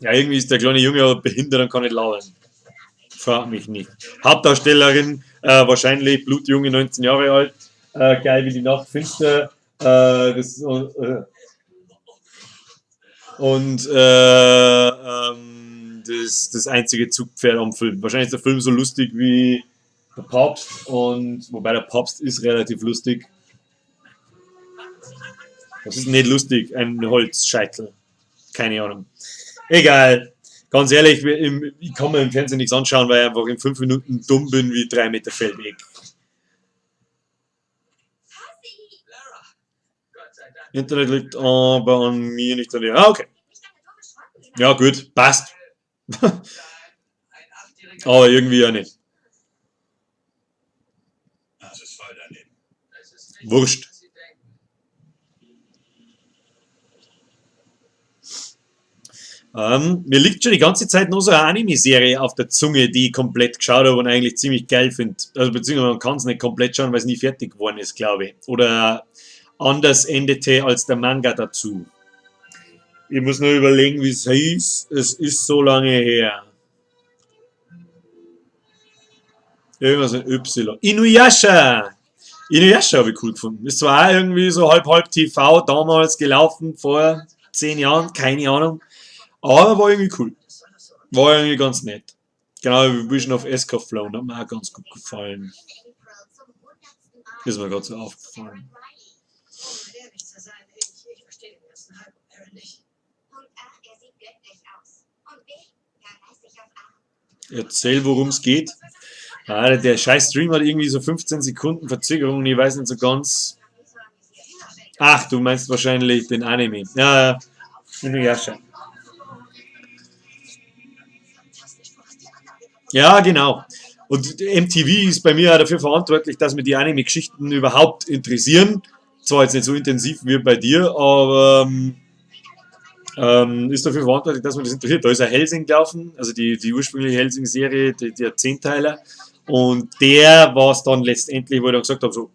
Ja, irgendwie ist der kleine Junge aber behindert und kann nicht labern. Frag mich nicht. Hauptdarstellerin, wahrscheinlich blutjunge, 19 Jahre alt, geil wie die Nacht finster. Das einzige Zugpferd am Film. Wahrscheinlich ist der Film so lustig wie der Papst, und wobei der Papst ist relativ lustig. Das ist nicht lustig, ein Holzscheitel. Keine Ahnung. Egal. Ganz ehrlich, ich kann mir im Fernsehen nichts anschauen, weil ich einfach in 5 Minuten dumm bin wie 3 Meter Feldweg. Internet liegt aber an mir, nicht an dir. Ah, okay. Ja, gut, passt. Aber irgendwie ja nicht. Wurscht. Mir liegt schon die ganze Zeit noch so eine Anime-Serie auf der Zunge, die ich komplett geschaut habe und eigentlich ziemlich geil finde. Also beziehungsweise man kann es nicht komplett schauen, weil es nie fertig geworden ist, glaube ich. Oder anders endete als der Manga dazu. Ich muss nur überlegen, wie es hieß. Es ist so lange her. Irgendwas mit Y. Inuyasha! Inuyasha habe ich cool gefunden. Ist zwar auch irgendwie so halb TV damals gelaufen, vor 10 Jahren, keine Ahnung. Aber war irgendwie cool. War irgendwie ganz nett. Genau wie Vision of Escaflown, hat mir auch ganz gut gefallen. Ist mir gerade so aufgefallen. Um ehrlich zu sein, ich verstehe den ersten halben Aaron nicht. Punkt A, er sieht göttlich aus. Und B, er reißt sich auf A. Erzähl, worum es geht. Ah, der scheiß Stream hat irgendwie so 15 Sekunden Verzögerung, ich weiß nicht so ganz. Ach, du meinst wahrscheinlich den Anime. Ja, Inuyasha. Ja, genau. Und MTV ist bei mir auch dafür verantwortlich, dass mir die Anime-Geschichten überhaupt interessieren. Zwar jetzt nicht so intensiv wie bei dir, aber ist dafür verantwortlich, dass mir das interessiert. Da ist ein Hellsing gelaufen, also die ursprüngliche Hellsing-Serie, der 10-Teiler. Und der war es dann letztendlich, wo ich dann gesagt habe, so,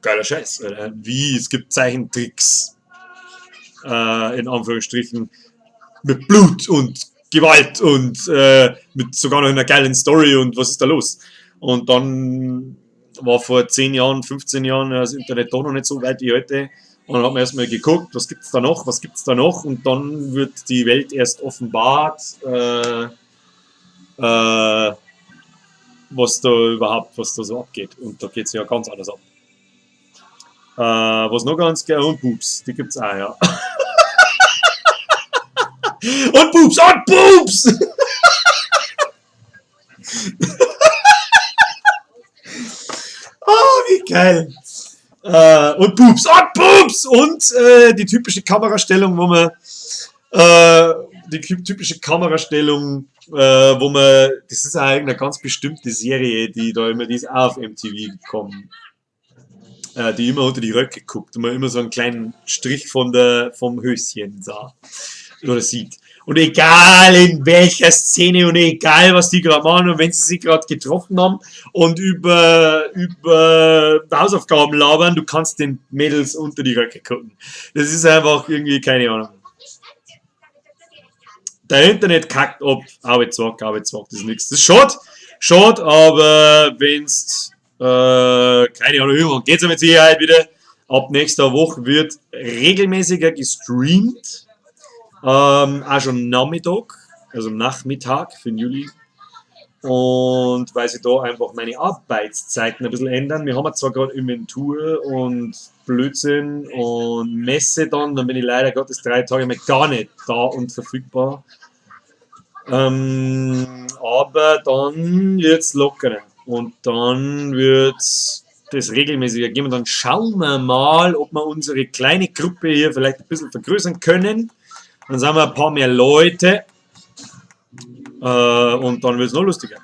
geiler Scheiß. Wie, es gibt Zeichentricks, in Anführungsstrichen, mit Blut und Gewalt und mit sogar noch einer geilen Story und was ist da los? Und dann war vor 10 Jahren, 15 Jahren das Internet doch noch nicht so weit wie heute. Und dann hat man erstmal geguckt, was gibt es da noch, was gibt es da noch, und dann wird die Welt erst offenbart, was da so abgeht. Und da geht es ja ganz anders ab. Was noch ganz geil, und Boobs, die gibt's auch, ja. Und Boobs, und Boobs! Oh, wie geil! Und Boobs, und Boobs! Und die typische Kamerastellung, wo man das ist eigentlich eine ganz bestimmte Serie, die ist auch auf MTV gekommen. Die immer unter die Röcke guckt und man immer so einen kleinen Strich vom Höschen sah. Oder sieht. Und egal in welcher Szene und egal was die gerade machen, und wenn sie sich gerade getroffen haben und über Hausaufgaben labern, du kannst den Mädels unter die Röcke gucken. Das ist einfach irgendwie, keine Ahnung. Der Internet kackt ab, Arbeitswag, das ist nichts. Das ist schade, aber wenn's, keine Ahnung, irgendwann geht's ja mit Sicherheit wieder. Ab nächster Woche wird regelmäßiger gestreamt. Auch schon Nachmittag, also Nachmittag für den Juli. Und weil sich da einfach meine Arbeitszeiten ein bisschen ändern. Wir haben zwar gerade Inventur und Blödsinn und Messe dann bin ich leider Gottes 3 Tage mal gar nicht da und verfügbar. Aber dann wird's lockerer. und dann wird es das regelmäßiger geben. Und dann schauen wir mal, ob wir unsere kleine Gruppe hier vielleicht ein bisschen vergrößern können. Dann sind wir ein paar mehr Leute und dann wird es noch lustiger.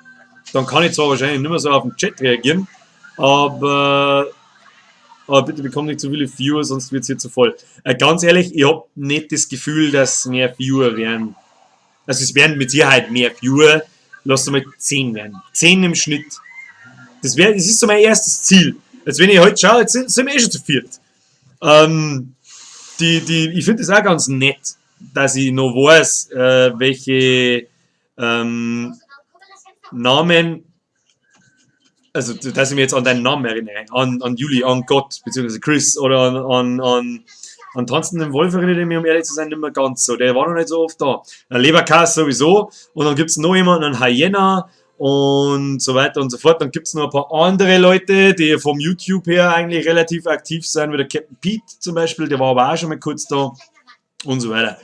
Dann kann ich zwar wahrscheinlich nicht mehr so auf den Chat reagieren, aber bitte bekommt nicht zu viele Viewer, sonst wird es hier zu voll. Ganz ehrlich, ich habe nicht das Gefühl, dass mehr Viewer werden. Also es werden mit Sicherheit mehr Viewer. Lass mal 10 werden. 10 im Schnitt. Das ist so mein erstes Ziel. Als wenn ich heute schaue, jetzt sind wir eh schon zu viert. Ich finde das auch ganz nett, dass ich noch weiß, welche Namen, also dass ich mich jetzt an deinen Namen erinnere, an Juli, an Gott, beziehungsweise Chris oder an tanzenden Wolf erinnere ich mich, um ehrlich zu sein, nicht mehr ganz so. Der war noch nicht so oft da. Ein Leberkas sowieso und dann gibt es noch jemanden, einen Hyena und so weiter und so fort. Dann gibt es noch ein paar andere Leute, die vom YouTube her eigentlich relativ aktiv sind, wie der Captain Pete zum Beispiel, der war aber auch schon mal kurz da und so weiter.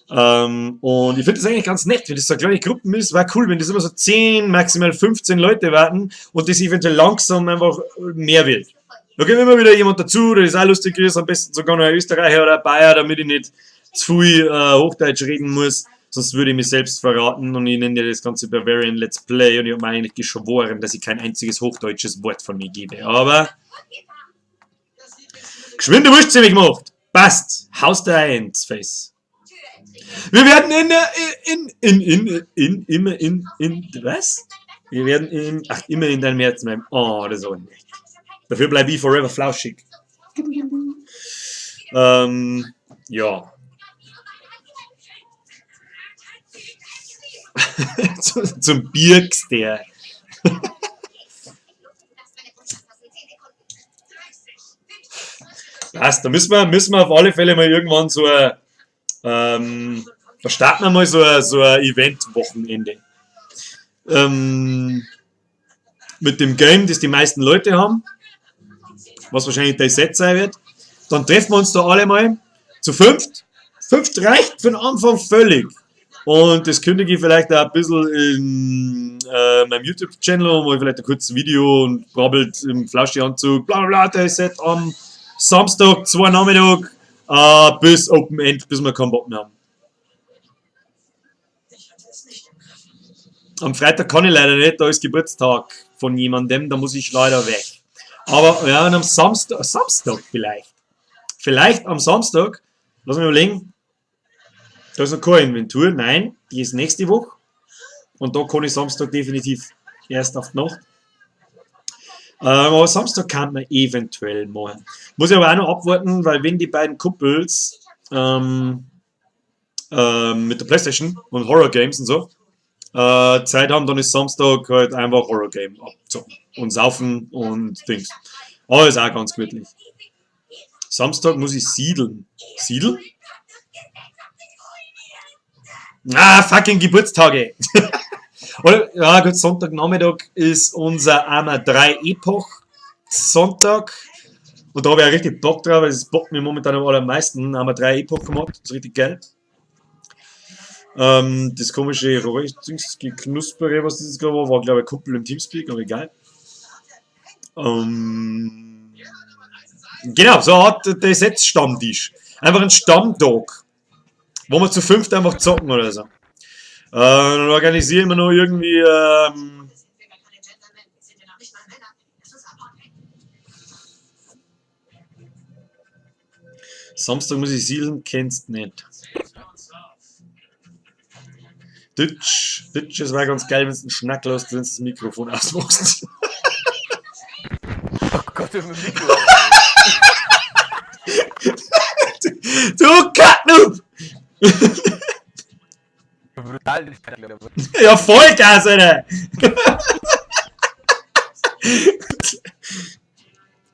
Und ich finde das eigentlich ganz nett, wenn das so eine kleine Gruppen ist, wäre cool, wenn das immer so 10, maximal 15 Leute werden und das eventuell langsam einfach mehr wird. Da kommt immer wieder jemand dazu, der das auch lustig ist, am besten sogar noch ein Österreicher oder ein Bayer, damit ich nicht zu viel Hochdeutsch reden muss, sonst würde ich mich selbst verraten und ich nenne ja das ganze Bavarian Let's Play und ich habe mir eigentlich geschworen, dass ich kein einziges hochdeutsches Wort von mir gebe, aber geschwinde Wurst ziemlich gemacht, passt, haust da ein ins Face. Wir werden Wir werden immer in deinem Herzen bleiben. Oh, das ist aber nicht. Dafür bleibe ich forever flauschig. Ja. Zum Birks der. Was, da müssen wir auf alle Fälle mal irgendwann so ein, da starten wir mal so ein Event-Wochenende. Mit dem Game, das die meisten Leute haben, was wahrscheinlich der Set sein wird. Dann treffen wir uns da alle mal zu fünft. Fünft reicht für den Anfang völlig. Und das kündige ich vielleicht auch ein bisschen in meinem YouTube-Channel, wo ich vielleicht ein kurzes Video und brabbelt im Flauschi-Anzug, bla bla bla, der Set am Samstag, 2 Nachmittag, bis Open End, bis wir keinen Bock mehr haben. Am Freitag kann ich leider nicht, da ist Geburtstag von jemandem, da muss ich leider weg. Aber ja, und am Samstag vielleicht. Vielleicht am Samstag, lass mich überlegen, da ist noch keine Inventur, nein, die ist nächste Woche. Und da kann ich Samstag definitiv erst auf die Nacht. Aber Samstag kann man eventuell machen. Muss ich aber auch noch abwarten, weil wenn die beiden Kumpels mit der Playstation und Horror Games und so Zeit haben, dann ist Samstag halt einfach Horror Game abzocken und saufen und Dings. Aber ist auch ganz gemütlich. Samstag muss ich siedeln. Siedeln? Ah, fucking Geburtstage! Oder, ja gut, Sonntagnachmittag ist unser Arma 3 Epoch Sonntag. Und da habe ich auch richtig Bock drauf, weil das bockt mir momentan am allermeisten. Arma 3 Epoch gemacht, das ist richtig geil. Das komische Geknuspere, was das gerade war glaube ich ein Kumpel im Teamspeak, aber egal. Genau, so hat der Set-Stammtisch. Einfach ein Stammtag, wo wir zu 5 einfach zocken oder so. Dann organisieren wir noch irgendwie Samstag muss ich siedeln, kennst nicht. Ditch, es wäre ganz geil, wenn du einen Schnack lässt, wenn du das Mikrofon ausmachst. Oh Gott, das ist ein Mikro. Du Kacknoob! Brutal, das kann ich. Ja, Vollgas, Alter!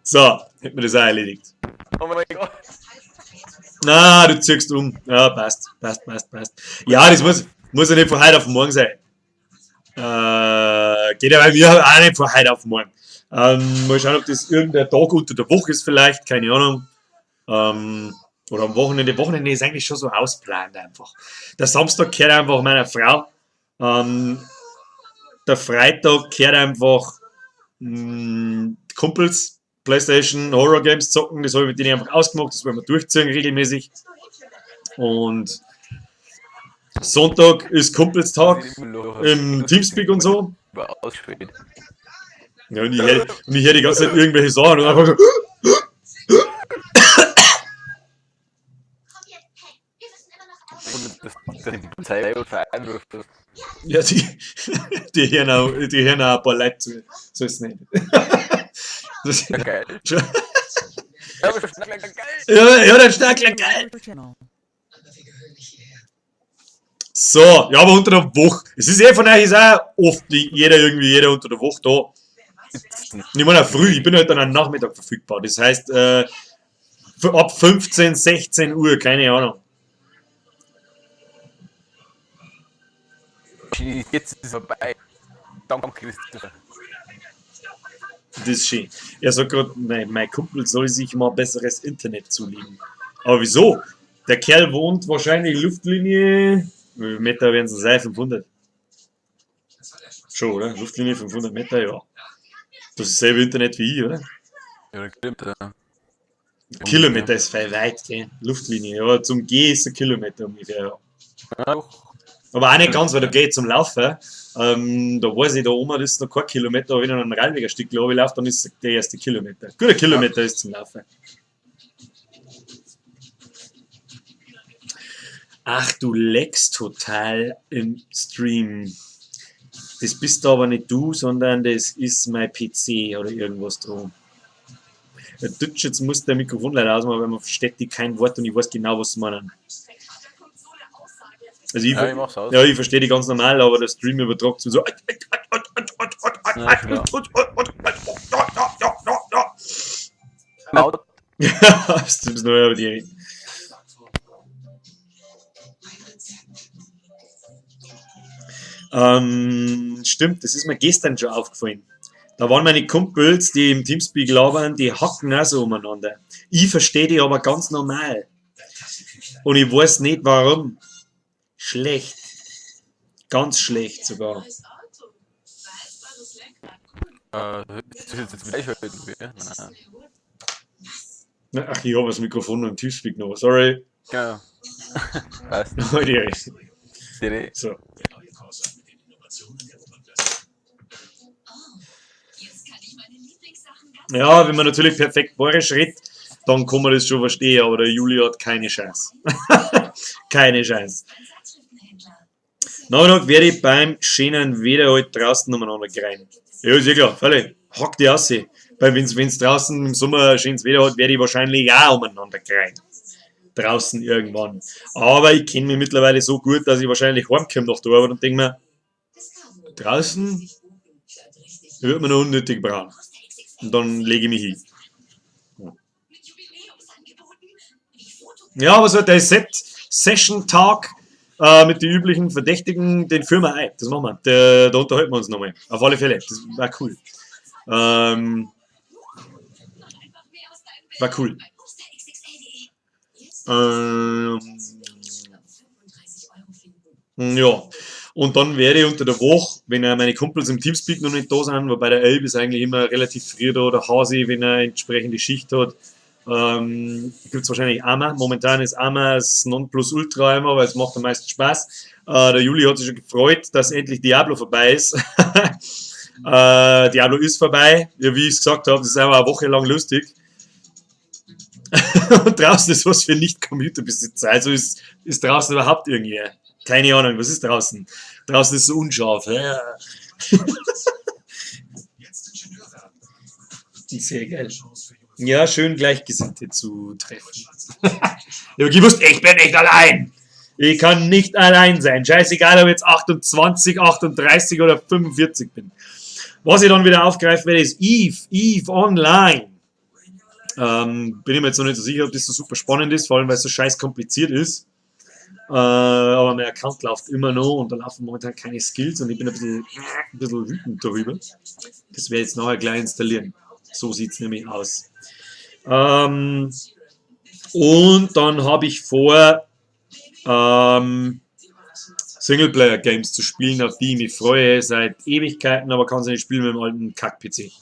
So, hätten wir das auch erledigt. Oh mein Gott. Na, du ziehst um. Ja, passt. Ja, das muss ja nicht von heute auf morgen sein. Geht ja bei mir auch nicht von heute auf morgen. Mal schauen, ob das irgendein Tag unter der Woche ist vielleicht, keine Ahnung. Oder am Wochenende. Wochenende ist eigentlich schon so ausplant einfach. Der Samstag gehört einfach meiner Frau. Der Freitag gehört einfach Kumpels PlayStation Horror Games zocken, das habe ich mit denen einfach ausgemacht, das wollen wir durchziehen regelmäßig. Und Sonntag ist Kumpelstag im Teamspeak und so. Ausgespielt. Ja, und ich höre die ganze Zeit irgendwelche Sachen und einfach so. Und das die Polizei und Verein Ja, die hören auch ein paar Leute zu. So ist es nicht. Das, ja geil. schon- Ja, aber das ist geil. ja, der Schnackler, geil. Your channel. Aber wir gehören nicht hierher. So, ja, aber unter der Woche. Es ist von euch ist auch oft jeder unter der Woche da. Ich meine auch früh, ich bin halt dann am Nachmittag verfügbar. Das heißt, ab 15, 16 Uhr, keine Ahnung. Jetzt ist es vorbei. Danke, Christopher. Das ist schön. Er sagt gerade, mein Kumpel soll sich mal besseres Internet zulegen. Aber wieso? Der Kerl wohnt wahrscheinlich Luftlinie. Wie viele Meter werden es sein? 500? Schon, oder? Luftlinie 500 Meter, ja. Das ist dasselbe Internet wie ich, oder? Ja, stimmt. Kilometer ist voll weit, gell? Luftlinie. Ja, zum Gehen ist ein Kilometer ungefähr, ja. Ja, Aber auch nicht ganz, weil da geht zum Laufen. Da weiß ich, da oben das ist noch kein Kilometer, aber wenn ich noch ein Radwegerstück laufe, dann ist der erste Kilometer. Guter Kilometer ist zum Laufen. Ach, du leckst total im Stream. Das bist aber nicht du, sondern das ist mein PC oder irgendwas drum. Der Deutsch, jetzt muss der Mikrofon leider ausmachen, weil man versteht die kein Wort und ich weiß genau, was sie meinen. Also ich mach's aus. ja, ich verstehe die ganz normal, aber der Stream übertragt so. Laut. Ja, das ist nur über die reden. Stimmt, das ist mir gestern schon aufgefallen. Da waren meine Kumpels, die im Teamspeak labern, die hacken auch so umeinander. Ich verstehe die aber ganz normal. Und ich weiß nicht warum. Schlecht. Ganz schlecht sogar. Das ist jetzt gleich heute. Nein. Ach, ich habe das Mikrofon noch im Teamspeak noch. Sorry. Genau. Passt. So. Ja, wenn man natürlich perfekt Bayerisch redet, dann kann man das schon verstehen, aber der Juli hat keine Chance. Keine Chance. Nachher werde ich beim schönen Wetter halt draußen umeinander gerein. Ja, ist ja klar, völlig. Hack die aus. Weil wenn es draußen im Sommer schönes Wetter hat, werde ich wahrscheinlich auch umeinander gerein. Draußen irgendwann. Aber ich kenne mich mittlerweile so gut, dass ich wahrscheinlich heimkomme nach der Arbeit und denke mir, draußen wird man noch unnötig braun. Und dann lege ich mich hin. Ja, aber so der Session-Tag mit den üblichen Verdächtigen, den führen wir ein. Das machen wir. Da unterhalten wir uns nochmal. Auf alle Fälle. Das war cool. War cool. Ja. Und dann werde ich unter der Woche, wenn meine Kumpels im Teamspeak noch nicht da sind, wobei der Elb ist eigentlich immer relativ früh da, der Hasi, wenn er entsprechende Schicht hat, gibt es wahrscheinlich Amma. Momentan ist Amma das Nonplusultra immer, weil es macht am meisten Spaß. Der Juli hat sich schon gefreut, dass endlich Diablo vorbei ist. Diablo ist vorbei. Ja, wie ich es gesagt habe, das ist einfach eine Woche lang lustig. Und draußen ist was für Nicht-Computerbesitzer. Also ist draußen überhaupt irgendwie. Keine Ahnung, was ist draußen? Draußen ist so unscharf. Ja. Sehr geil. Ja, schön Gleichgesinnte zu treffen. Ich habe gewusst, ich bin nicht allein. Ich kann nicht allein sein. Scheißegal, ob ich jetzt 28, 38 oder 45 bin. Was ich dann wieder aufgreifen werde, ist Eve Online. Bin ich mir jetzt noch nicht so sicher, ob das so super spannend ist, vor allem weil es so scheiß kompliziert ist. Aber mein Account läuft immer noch und da laufen momentan keine Skills und ich bin ein bisschen wütend darüber. Das werde ich jetzt nachher gleich installieren. So sieht es nämlich aus. Und dann habe ich vor, Singleplayer-Games zu spielen, auf die ich mich freue seit Ewigkeiten, aber kann sie nicht spielen mit dem alten Kack-PC.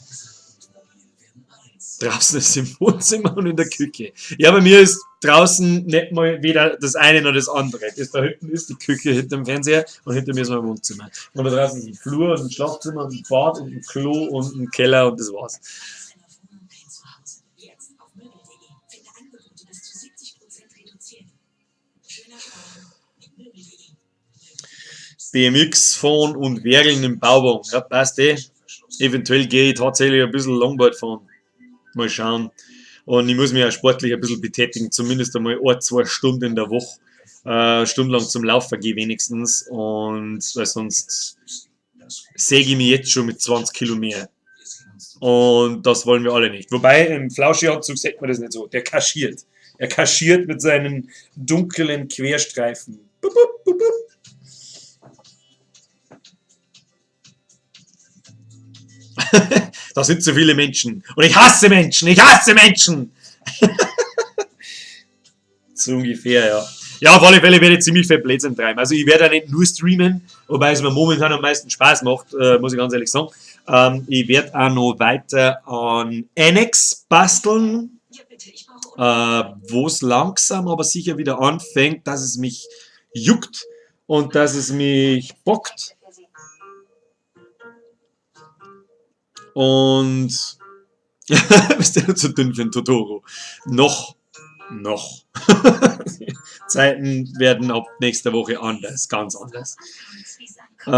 Draußen ist im Wohnzimmer und in der Küche. Ja, bei mir ist draußen nicht mal weder das eine noch das andere. Das da hinten ist die Küche hinter dem Fernseher und hinter mir ist mein Wohnzimmer. Und da draußen ist ein Flur und ein Schlafzimmer und ein Bad und ein Klo und ein Keller und das war's. BMX fahren und werkeln im Bauwagen. Ja, passt eh. Eventuell gehe ich tatsächlich ein bisschen Longboard fahren. Mal schauen. Und ich muss mich auch sportlich ein bisschen betätigen, zumindest einmal 1-2 Stunden in der Woche. Stundenlang zum Laufen gehe wenigstens. Und weil sonst säge ich mich jetzt schon mit 20 Kilo mehr. Und das wollen wir alle nicht. Wobei im Flauschi-Anzug sieht man das nicht so. Der kaschiert. Er kaschiert mit seinen dunklen Querstreifen. Bup, bup, bup, bup. Da sind so viele Menschen. Und ich hasse Menschen. Ich hasse Menschen. So ungefähr, ja. Ja, auf alle Fälle werde ich ziemlich viel Blödsinn treiben. Also ich werde ja nicht nur streamen, wobei es mir momentan am meisten Spaß macht, muss ich ganz ehrlich sagen. Ich werde auch noch weiter an Annex basteln, wo es langsam aber sicher wieder anfängt, dass es mich juckt und dass es mich bockt. Und bist du zu dünn für ein Totoro? Noch. Zeiten werden ab nächster Woche anders, ganz anders. Wo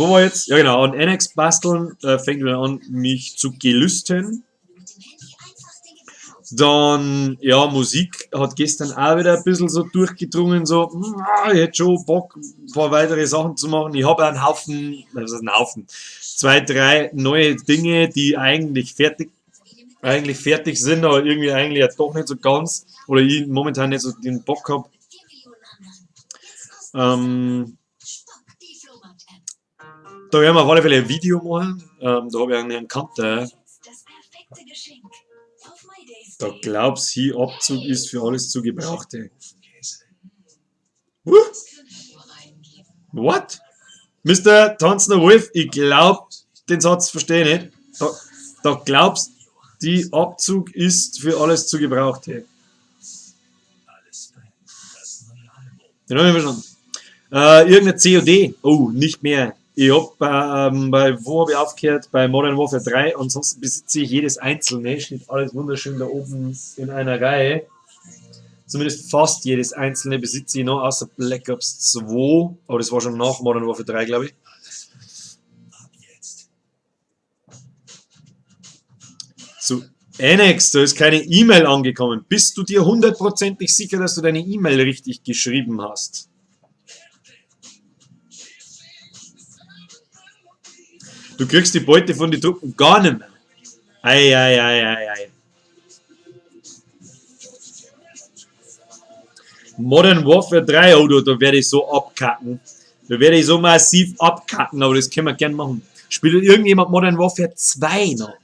war jetzt? Ja genau, an Annex basteln fängt wieder an, mich zu gelüsten. Dann, ja, Musik hat gestern auch wieder ein bisschen so durchgedrungen, so, ich hätte schon Bock, ein paar weitere Sachen zu machen. Ich habe einen Haufen, was ist ein Haufen? 2, 3 neue Dinge, die eigentlich fertig sind, aber irgendwie eigentlich ja doch nicht so ganz, oder ich momentan nicht so den Bock habe. Da werden wir auf alle Fälle ein Video machen. Da habe ich einen Kanter. Da glaubst du, Abzug ist für alles zu Gebrauchte. What? Mr. Tanzender Wolf, ich glaub, den Satz verstehe ich nicht. Da glaubst die Abzug ist für alles zu Gebrauchte. Den habe ich verstanden. Irgendeine COD. Oh, nicht mehr. Ich hab wo habe ich aufgehört? Bei Modern Warfare 3. Ansonsten besitze ich jedes einzelne. Steht alles wunderschön da oben in einer Reihe. Zumindest fast jedes einzelne besitze ich noch, außer Black Ops 2. Aber das war schon nach Modern Warfare 3, glaube ich. Zu Annex, da ist keine E-Mail angekommen. Bist du dir hundertprozentig sicher, dass du deine E-Mail richtig geschrieben hast? Du kriegst die Beute von den Truppen gar nicht mehr. Ei. Modern Warfare 3, oh, da werde ich so abkacken. Da werde ich so massiv abkacken, aber das können wir gern machen. Spielt irgendjemand Modern Warfare 2 noch?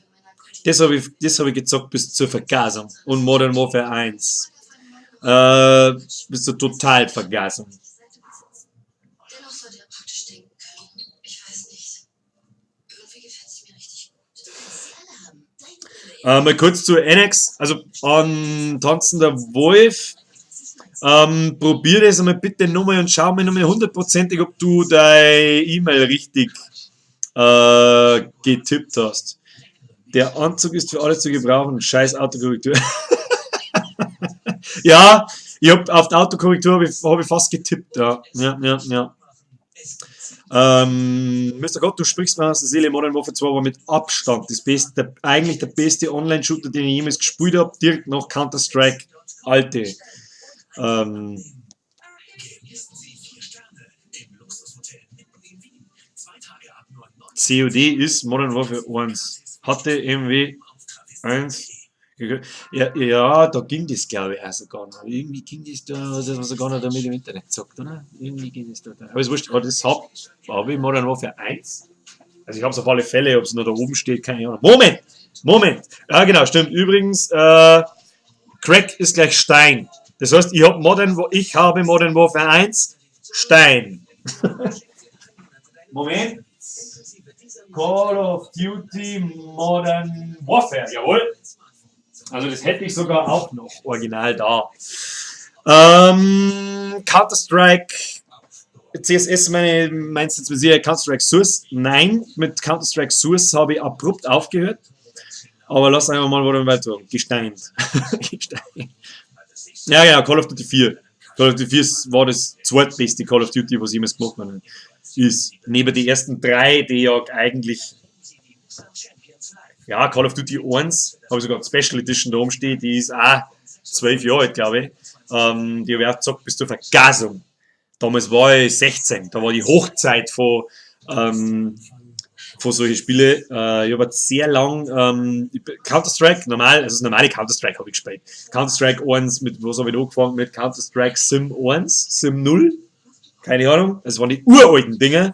Das habe ich gezockt bis zur Vergasung. Und Modern Warfare 1. Bis zur Totalvergasung. Mal kurz zu Annex, also an Tanzender Wolf. Probier das einmal bitte nochmal und schau mir nochmal hundertprozentig, ob du deine E-Mail richtig getippt hast. Der Anzug ist für alles zu gebrauchen. Scheiß Autokorrektur. Ja, ich hab auf die Autokorrektur habe ich fast getippt. Ja. Mr. Gott, du sprichst mir aus der Seele. Modern Warfare 2 war mit Abstand eigentlich der beste Online-Shooter, den ich jemals gespielt habe. Direkt nach Counter-Strike. Alte. COD ist Modern Warfare 1. Hatte MW 1. Ja, da ging das, glaube ich, auch sogar noch. Irgendwie ging das da, das was sogar noch damit im Internet gesagt, oder? Irgendwie ging das da. Aber es wurscht, aber das habe ich Modern Warfare 1. Also ich habe es auf alle Fälle, ob es noch da oben steht, keine Ahnung. Moment! Ja, genau, stimmt. Übrigens, Crack ist gleich Stein. Das heißt, ich habe Modern Warfare 1 Stein. Moment. Call of Duty Modern Warfare, jawohl. Also das hätte ich sogar auch noch original da. Counter-Strike CSS, meinst du jetzt mit Sicherheit Counter-Strike Source? Nein, mit Counter-Strike Source habe ich abrupt aufgehört. Aber lass einfach mal weiter. Gesteint. Gesteint. Ja, genau, Call of Duty 4. Call of Duty 4 war das zweitbeste Call of Duty, was ich jemals gemacht habe. Ist neben den ersten 3, die ja eigentlich. Ja, Call of Duty 1, habe ich sogar Special Edition da rumstehen, die ist auch 12 Jahre alt, glaube ich. Die habe ich auch gezockt bis zur Vergasung. Damals war ich 16, da war die Hochzeit von solchen Spielen. Ich habe jetzt sehr lang Counter-Strike, also das normale Counter-Strike habe ich gespielt. Counter-Strike 1, mit was habe ich angefangen? Mit Counter-Strike Sim 1, Sim 0, keine Ahnung, das waren die uralten Dinge.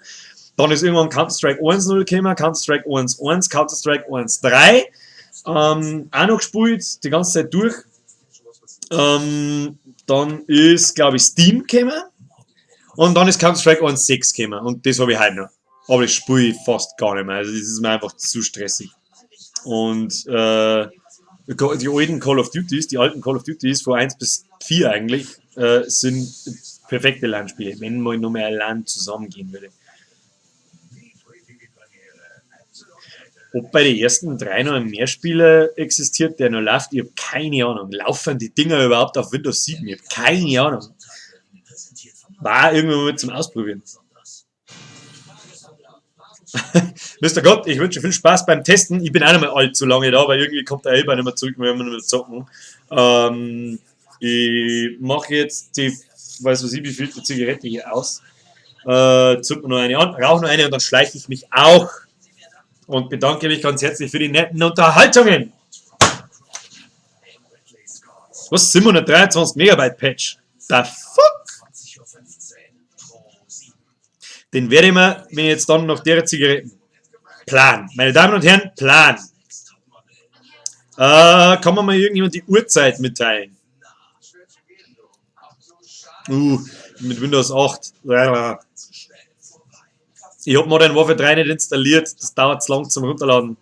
Dann ist irgendwann Counter-Strike 1.0 gekommen, Counter-Strike 1.1, Counter-Strike 1.3. Auch noch gespielt, die ganze Zeit durch. Dann ist, glaube ich, Steam gekommen. Und dann ist Counter-Strike 1.6 gekommen. Und das habe ich heute noch. Aber das spiele ich fast gar nicht mehr. Also das ist mir einfach zu stressig. Und die alten Call of Duties, von 1 bis 4 eigentlich, sind perfekte LAN-Spiele, wenn mal nur mehr LAN zusammengehen würde. Ob bei den ersten 3 noch ein Mehrspieler existiert, der noch läuft, ich habe keine Ahnung. Laufen die Dinger überhaupt auf Windows 7? Ich habe keine Ahnung. War irgendwann mal zum Ausprobieren. Mr. Gott, ich wünsche viel Spaß beim Testen. Ich bin auch nicht mehr allzu lange da, weil irgendwie kommt der Elber nicht mehr zurück, wenn wir nicht mehr zocken. Ich mache jetzt die, weiß was ich, wie viel Zigarette hier aus. Zünd mir noch eine an, rauche noch eine und dann schleiche ich mich auch. Und bedanke mich ganz herzlich für die netten Unterhaltungen. Was? 723 Megabyte Patch? The fuck? Den werde ich mir, wenn ich jetzt dann noch der Zigaretten. Plan. Meine Damen und Herren, Plan. Kann man mal irgendjemand die Uhrzeit mitteilen? Mit Windows 8. Ich habe Modern Warfare 3 nicht installiert, das dauert zu lang zum Runterladen.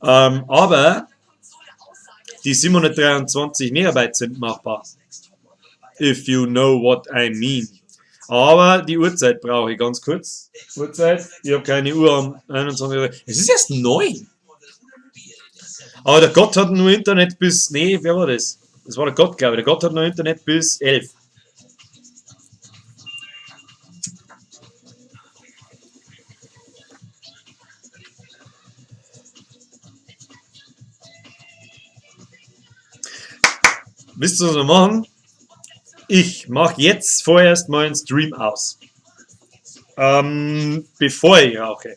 Aber die 723 Megabyte sind machbar. If you know what I mean. Aber die Uhrzeit brauche ich ganz kurz. Uhrzeit, ich habe keine Uhr am 21 Uhr. Es ist erst 9. Aber der Gott hat nur Internet bis. Nee, wer war das? Das war der Gott, glaube ich. Der Gott hat nur Internet bis 11. Wisst ihr, was wir machen? Ich mache jetzt vorerst mal einen Stream aus. Bevor ich rauche.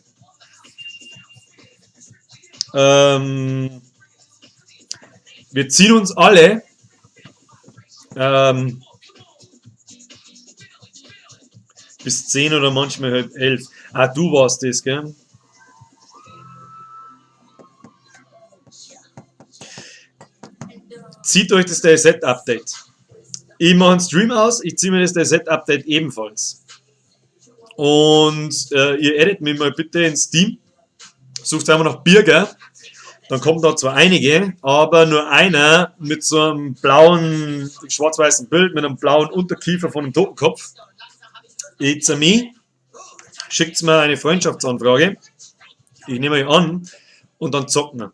Wir ziehen uns alle bis 10 oder manchmal halb 11. Ah, du warst das, gell? Zieht euch das DayZ-Update. Ich mache einen Stream aus, ich ziehe mir das DayZ-Update ebenfalls. Und ihr edit mich mal bitte in Steam. Sucht einfach nach Birger. Dann kommen da zwar einige, aber nur einer mit so einem blauen, schwarz-weißen Bild, mit einem blauen Unterkiefer von einem Totenkopf. It's a me. Schickt mir eine Freundschaftsanfrage. Ich nehme euch an und dann zocken wir.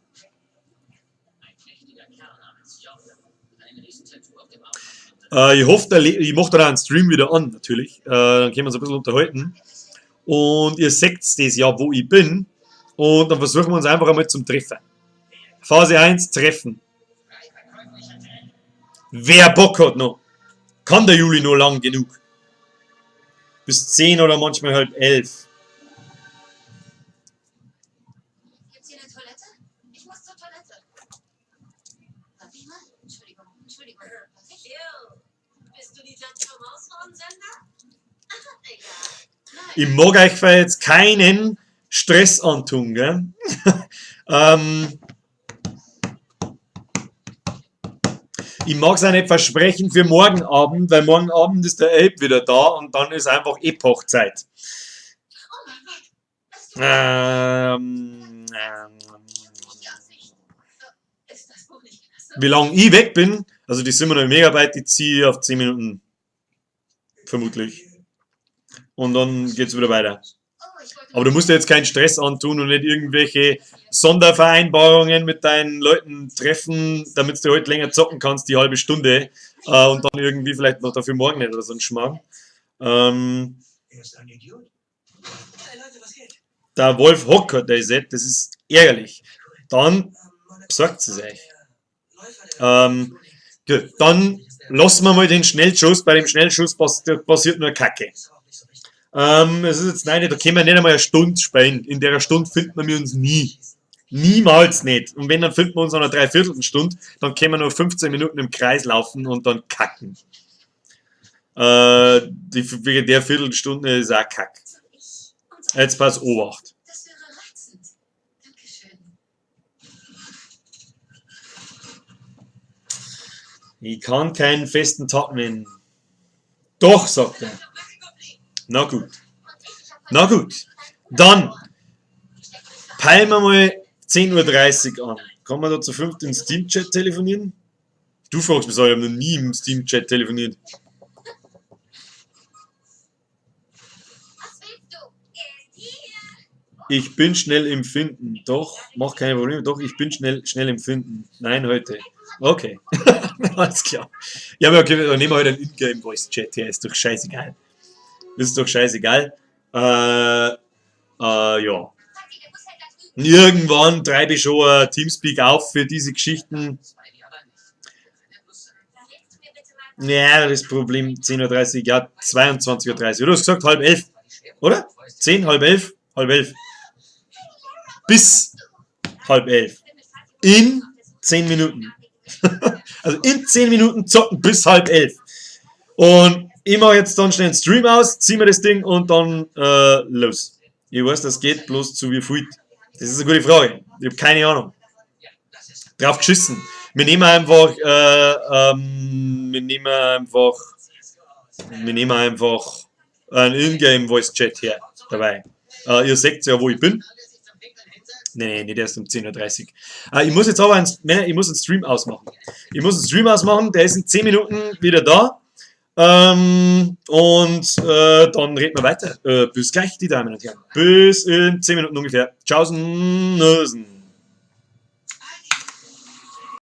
Ich hoffe, ich mache da einen Stream wieder an, natürlich. Dann können wir uns ein bisschen unterhalten. Und ihr seht das ja, wo ich bin. Und dann versuchen wir uns einfach einmal zum Treffen. Phase 1, Treffen. Wer Bock hat noch? Kann der Juli noch lang genug? Bis 10 oder manchmal halb 11. Gibt's hier eine Toilette? Ich muss zur Toilette. Darf ich mal? Entschuldigung. Bist du die Judge vom Auswahnsender? Egal. Ich mag euch jetzt keinen Stress antun, gell? Ich mag es auch nicht versprechen für morgen Abend, weil morgen Abend ist der Ape wieder da und dann ist einfach Epochzeit. Wie lange ich weg bin, also die 700 Megabyte, die ziehe ich auf 10 Minuten. Vermutlich. Und dann geht's wieder weiter. Aber du musst dir jetzt keinen Stress antun und nicht irgendwelche Sondervereinbarungen mit deinen Leuten treffen, damit du heute länger zocken kannst, die halbe Stunde. Und dann irgendwie vielleicht noch dafür morgen nicht oder so ein Schmarrn. Der Wolf Hocker, der Set, das ist ärgerlich. Dann besorgt es euch. Gut, dann lassen wir mal den Schnellschuss. Bei dem Schnellschuss passiert nur Kacke. Es ist jetzt, nein, da können wir nicht einmal eine Stunde spielen. In der Stunde finden wir uns nie. Niemals nicht. Und wenn, dann finden wir uns nach einer Dreiviertelstunde, dann können wir nur 15 Minuten im Kreis laufen und dann kacken. Wegen der Viertelstunde ist auch Kack. Jetzt pass Obacht. Das wäre reizend. Dankeschön. Ich kann keinen festen Tag nennen. Doch, sagt er. Na gut. Na gut. Dann peilen wir mal 10:30 Uhr an. Kann man da zu fünft im Steam-Chat telefonieren? Du fragst mich, ich habe noch nie im Steam-Chat telefoniert. Ich bin schnell im Finden. Doch, mach keine Probleme. Doch, ich bin schnell im Finden. Nein, heute. Okay. Alles klar. Ja, aber okay, dann nehmen wir heute einen Ingame-Voice-Chat her. Ist doch scheißegal. Ist doch scheißegal. Ja. Irgendwann treibe ich schon ein Teamspeak auf für diese Geschichten. Ja, das Problem 10:30 Uhr, ja, 22:30 Uhr. Du hast gesagt halb 11, oder? 10, halb 11, halb 11. Bis halb 11. In 10 Minuten. Also in 10 Minuten zocken bis halb 11. Und ich mache jetzt dann schnell einen Stream aus, ziehe mir das Ding und dann los. Ich weiß, das geht bloß zu wie viel. Das ist eine gute Frage. Ich habe keine Ahnung. Drauf geschissen. Wir nehmen einfach einen Ingame Voice Chat her dabei. Ihr seht ja, wo ich bin. Nee, nicht erst um 10:30 Uhr. Ich muss jetzt aber einen Stream ausmachen. Der ist in 10 Minuten wieder da. Dann reden wir weiter. Bis gleich, die Damen und Herren. Bis in 10 Minuten ungefähr. Tschaußen.